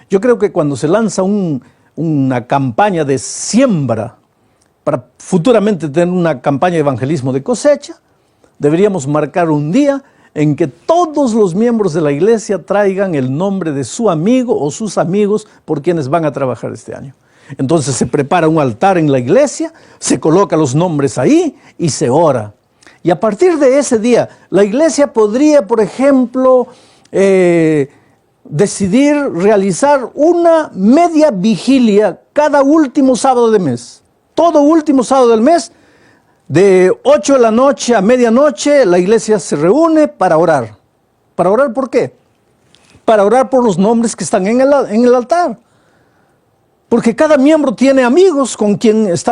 Yo creo que cuando se lanza una campaña de siembra para futuramente tener una campaña de evangelismo de cosecha, deberíamos marcar un día en que todos los miembros de la iglesia traigan el nombre de su amigo o sus amigos por quienes van a trabajar este año. Entonces se prepara un altar en la iglesia, se coloca los nombres ahí y se ora. Y a partir de ese día, la iglesia podría, por ejemplo, decidir realizar una media vigilia cada último sábado de mes. Todo último sábado del mes, de 8 de la noche a medianoche, la iglesia se reúne para orar. ¿Para orar por qué? Para orar por los nombres que están en el altar. Porque cada miembro tiene amigos con quienes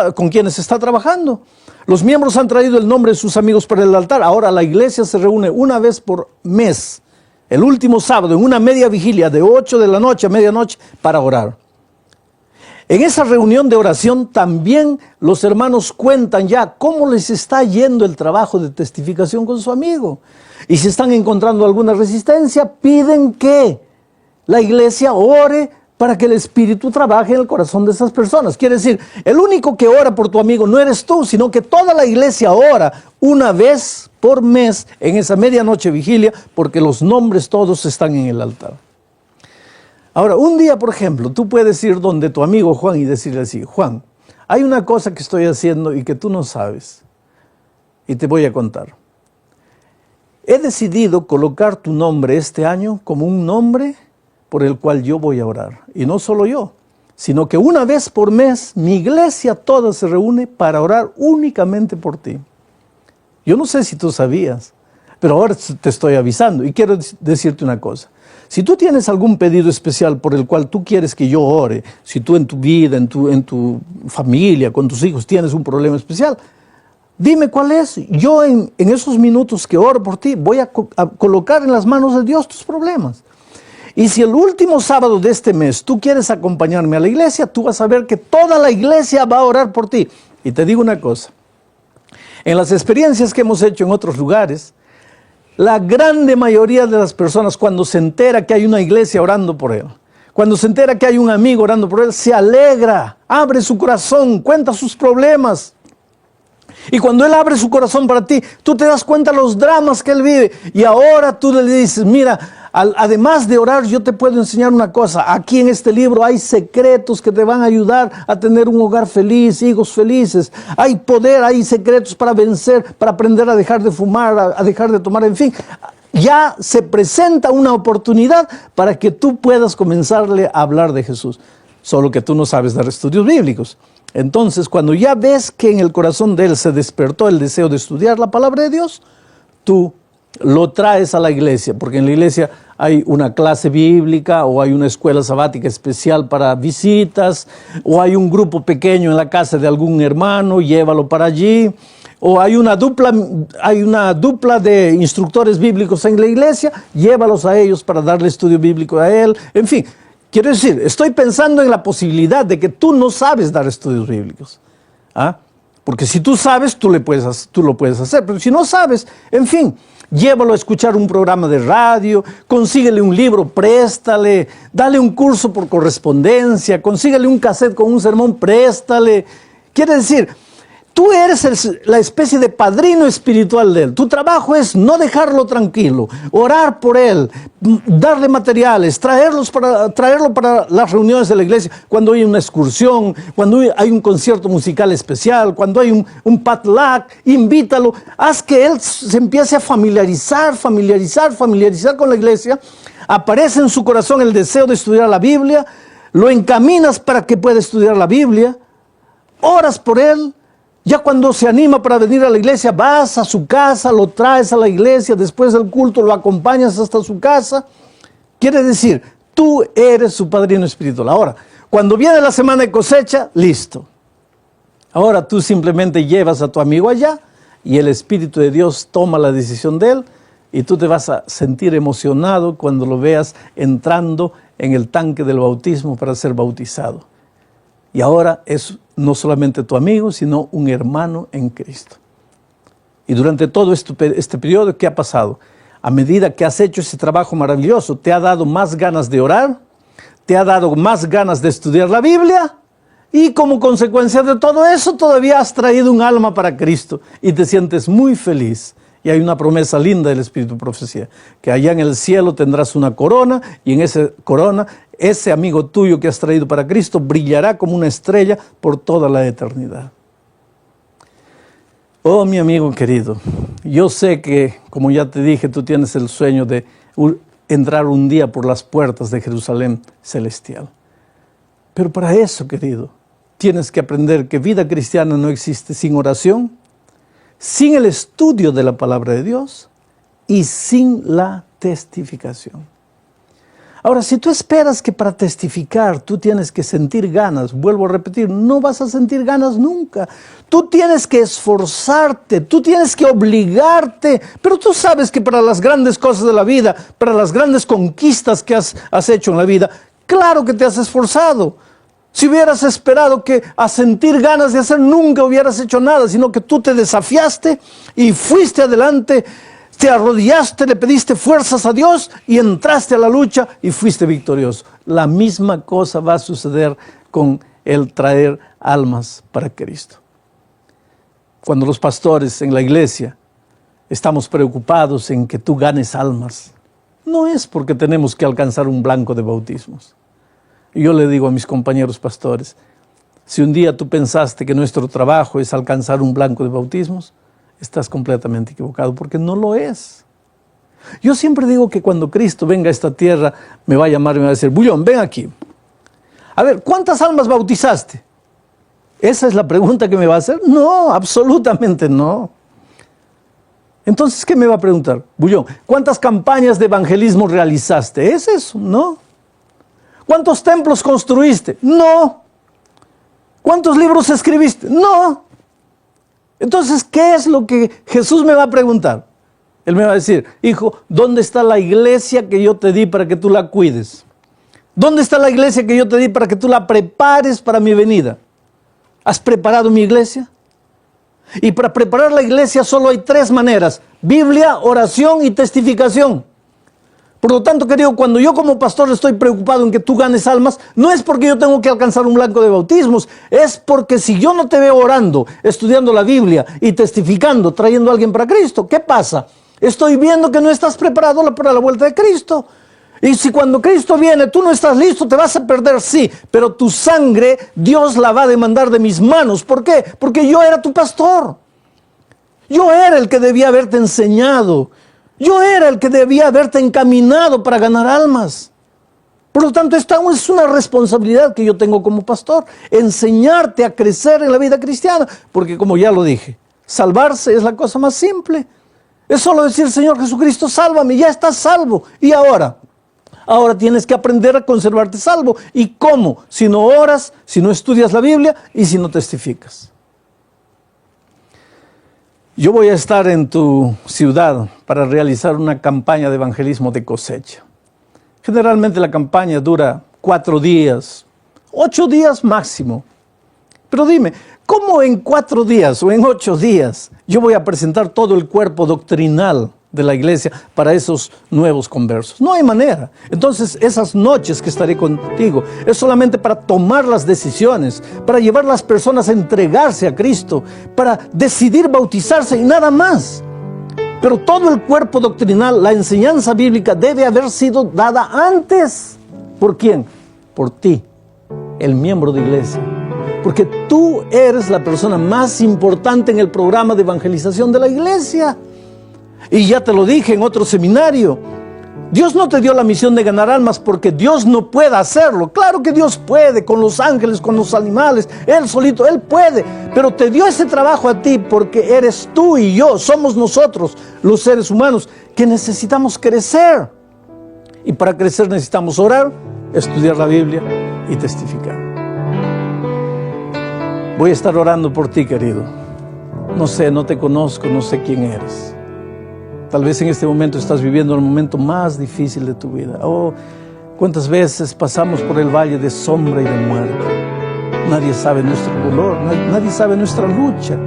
está trabajando. Los miembros han traído el nombre de sus amigos para el altar. Ahora la iglesia se reúne una vez por mes, el último sábado, en una media vigilia de 8 de la noche a medianoche para orar. En esa reunión de oración también los hermanos cuentan ya cómo les está yendo el trabajo de testificación con su amigo. Y si están encontrando alguna resistencia, piden que la iglesia ore para que el Espíritu trabaje en el corazón de esas personas. Quiere decir, el único que ora por tu amigo no eres tú, sino que toda la iglesia ora una vez por mes en esa medianoche vigilia, porque los nombres todos están en el altar. Ahora, un día, por ejemplo, tú puedes ir donde tu amigo Juan y decirle así: Juan, hay una cosa que estoy haciendo y que tú no sabes, y te voy a contar. He decidido colocar tu nombre este año como un nombre por el cual yo voy a orar. Y no solo yo, sino que una vez por mes mi iglesia toda se reúne para orar únicamente por ti. Yo no sé si tú sabías, pero ahora te estoy avisando y quiero decirte una cosa. Si tú tienes algún pedido especial por el cual tú quieres que yo ore, si tú en tu vida, en tu familia, con tus hijos tienes un problema especial, dime cuál es. Yo en esos minutos que oro por ti voy a colocar en las manos de Dios tus problemas. Y si el último sábado de este mes tú quieres acompañarme a la iglesia, tú vas a ver que toda la iglesia va a orar por ti. Y te digo una cosa, en las experiencias que hemos hecho en otros lugares, la grande mayoría de las personas, cuando se entera que hay una iglesia orando por él, cuando se entera que hay un amigo orando por él, se alegra, abre su corazón, cuenta sus problemas. Y cuando él abre su corazón para ti, tú te das cuenta de los dramas que él vive. Y ahora tú le dices: mira, además de orar, yo te puedo enseñar una cosa. Aquí en este libro hay secretos que te van a ayudar a tener un hogar feliz, hijos felices. Hay poder, hay secretos para vencer, para aprender a dejar de fumar, a dejar de tomar, en fin. Ya se presenta una oportunidad para que tú puedas comenzarle a hablar de Jesús. Solo que tú no sabes dar estudios bíblicos. Entonces, cuando ya ves que en el corazón de él se despertó el deseo de estudiar la palabra de Dios, tú lo traes a la iglesia, porque en la iglesia hay una clase bíblica o hay una escuela sabática especial para visitas, o hay un grupo pequeño en la casa de algún hermano, llévalo para allí, o hay una dupla de instructores bíblicos en la iglesia, llévalos a ellos para darle estudio bíblico a él, en fin. Quiero decir, estoy pensando en la posibilidad de que tú no sabes dar estudios bíblicos. ¿Ah? Porque si tú sabes, tú lo puedes hacer. Pero si no sabes, en fin, llévalo a escuchar un programa de radio, consíguele un libro, préstale, dale un curso por correspondencia, consíguele un cassette con un sermón, préstale. Quiere decir, Tú eres la especie de padrino espiritual de él. Tu trabajo es no dejarlo tranquilo, orar por él, darle materiales, traerlo para las reuniones de la iglesia, cuando hay una excursión, cuando hay un concierto musical especial, cuando hay un potluck, invítalo. Haz que él se empiece a familiarizar con la iglesia. Aparece en su corazón el deseo de estudiar la Biblia, lo encaminas para que pueda estudiar la Biblia, oras por él. Ya cuando se anima para venir a la iglesia, vas a su casa, lo traes a la iglesia, después del culto lo acompañas hasta su casa. Quiere decir, tú eres su padrino espiritual. Ahora, cuando viene la semana de cosecha, listo. Ahora tú simplemente llevas a tu amigo allá y el Espíritu de Dios toma la decisión de él y tú te vas a sentir emocionado cuando lo veas entrando en el tanque del bautismo para ser bautizado. Y ahora es no solamente tu amigo, sino un hermano en Cristo. Y durante todo este periodo, ¿qué ha pasado? A medida que has hecho ese trabajo maravilloso, te ha dado más ganas de orar, te ha dado más ganas de estudiar la Biblia, y como consecuencia de todo eso, todavía has traído un alma para Cristo y te sientes muy feliz. Y hay una promesa linda del Espíritu de Profecía, que allá en el cielo tendrás una corona, y en esa corona, ese amigo tuyo que has traído para Cristo brillará como una estrella por toda la eternidad. Oh, mi amigo querido, yo sé que, como ya te dije, tú tienes el sueño de entrar un día por las puertas de Jerusalén celestial. Pero para eso, querido, tienes que aprender que vida cristiana no existe sin oración, sin el estudio de la palabra de Dios y sin la testificación. Ahora, si tú esperas que para testificar tú tienes que sentir ganas, vuelvo a repetir, no vas a sentir ganas nunca. Tú tienes que esforzarte, tú tienes que obligarte, pero tú sabes que para las grandes cosas de la vida, para las grandes conquistas que has hecho en la vida, claro que te has esforzado. Si hubieras esperado que a sentir ganas de hacer, nunca hubieras hecho nada, sino que tú te desafiaste y fuiste adelante, te arrodillaste, le pediste fuerzas a Dios y entraste a la lucha y fuiste victorioso. La misma cosa va a suceder con el traer almas para Cristo. Cuando los pastores en la iglesia estamos preocupados en que tú ganes almas, no es porque tenemos que alcanzar un blanco de bautismos. Y yo le digo a mis compañeros pastores, si un día tú pensaste que nuestro trabajo es alcanzar un blanco de bautismos, estás completamente equivocado, porque no lo es. Yo siempre digo que cuando Cristo venga a esta tierra, me va a llamar y me va a decir, Bullón, ven aquí. A ver, ¿cuántas almas bautizaste? ¿Esa es la pregunta que me va a hacer? No, absolutamente no. Entonces, ¿qué me va a preguntar? Bullón, ¿cuántas campañas de evangelismo realizaste? ¿Es eso? No. ¿Cuántos templos construiste? No. ¿Cuántos libros escribiste? No. Entonces, ¿qué es lo que Jesús me va a preguntar? Él me va a decir, hijo, ¿dónde está la iglesia que yo te di para que tú la cuides? ¿Dónde está la iglesia que yo te di para que tú la prepares para mi venida? ¿Has preparado mi iglesia? Y para preparar la iglesia solo hay 3 maneras: Biblia, oración y testificación. Por lo tanto, querido, cuando yo como pastor estoy preocupado en que tú ganes almas, no es porque yo tengo que alcanzar un blanco de bautismos, es porque si yo no te veo orando, estudiando la Biblia y testificando, trayendo a alguien para Cristo, ¿qué pasa? Estoy viendo que no estás preparado para la vuelta de Cristo. Y si cuando Cristo viene tú no estás listo, te vas a perder, sí, pero tu sangre Dios la va a demandar de mis manos. ¿Por qué? Porque yo era tu pastor. Yo era el que debía haberte enseñado. Yo era el que debía haberte encaminado para ganar almas. Por lo tanto, esta es una responsabilidad que yo tengo como pastor, enseñarte a crecer en la vida cristiana. Porque como ya lo dije, salvarse es la cosa más simple. Es solo decir, Señor Jesucristo, sálvame, ya estás salvo. ¿Y ahora? Ahora tienes que aprender a conservarte salvo. ¿Y cómo? Si no oras, si no estudias la Biblia y si no testificas. Yo voy a estar en tu ciudad para realizar una campaña de evangelismo de cosecha. Generalmente la campaña dura 4 días, 8 días máximo. Pero dime, ¿cómo en 4 días o en 8 días yo voy a presentar todo el cuerpo doctrinal de la iglesia para esos nuevos conversos. No hay manera. Entonces, esas noches que estaré contigo es solamente para tomar las decisiones, para llevar a las personas a entregarse a Cristo, para decidir bautizarse y nada más. Pero todo el cuerpo doctrinal, la enseñanza bíblica, debe haber sido dada antes. ¿Por quién? Por ti, el miembro de iglesia. Porque tú eres la persona más importante en el programa de evangelización de la iglesia. Y ya te lo dije en otro seminario, Dios no te dio la misión de ganar almas porque Dios no pueda hacerlo. Claro que Dios puede, con los ángeles, con los animales, Él solito, Él puede. Pero te dio ese trabajo a ti porque eres tú y yo, somos nosotros, los seres humanos, que necesitamos crecer. Y para crecer necesitamos orar, estudiar la Biblia y testificar. Voy a estar orando por ti, querido. No sé, no te conozco, no sé quién eres. Tal vez en este momento estás viviendo el momento más difícil de tu vida. Oh, cuántas veces pasamos por el valle de sombra y de muerte. Nadie sabe nuestro dolor, nadie sabe nuestra lucha.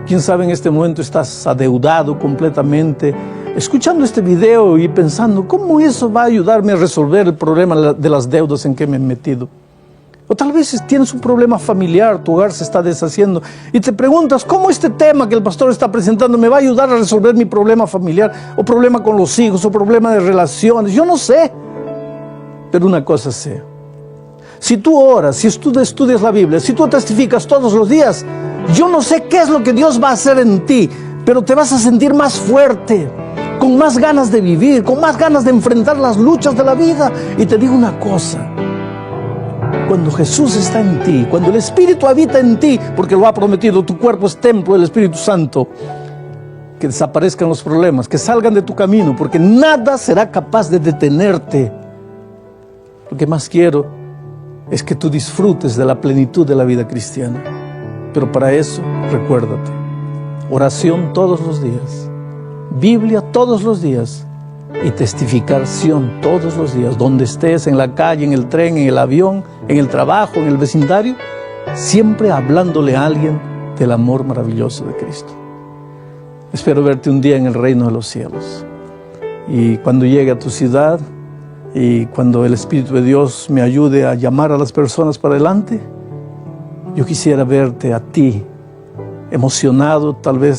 Quién sabe, en este momento estás adeudado completamente, escuchando este video y pensando, ¿cómo eso va a ayudarme a resolver el problema de las deudas en que me he metido? O tal vez tienes un problema familiar, tu hogar se está deshaciendo y te preguntas, ¿cómo este tema que el pastor está presentando me va a ayudar a resolver mi problema familiar? O problema con los hijos, o problema de relaciones, yo no sé. Pero una cosa sé, si tú oras, si tú estudias la Biblia, si tú testificas todos los días, yo no sé qué es lo que Dios va a hacer en ti, pero te vas a sentir más fuerte, con más ganas de vivir, con más ganas de enfrentar las luchas de la vida. Y te digo una cosa, cuando Jesús está en ti, cuando el Espíritu habita en ti, porque lo ha prometido, tu cuerpo es templo del Espíritu Santo, que desaparezcan los problemas, que salgan de tu camino, porque nada será capaz de detenerte. Lo que más quiero es que tú disfrutes de la plenitud de la vida cristiana. Pero para eso, recuérdate, oración todos los días, Biblia todos los días, y testificación todos los días, donde estés, en la calle, en el tren, en el avión, en el trabajo, en el vecindario, siempre hablándole a alguien del amor maravilloso de Cristo. Espero verte un día en el reino de los cielos. Y cuando llegue a tu ciudad y cuando el Espíritu de Dios me ayude a llamar a las personas para adelante, yo quisiera verte a ti, emocionado, tal vez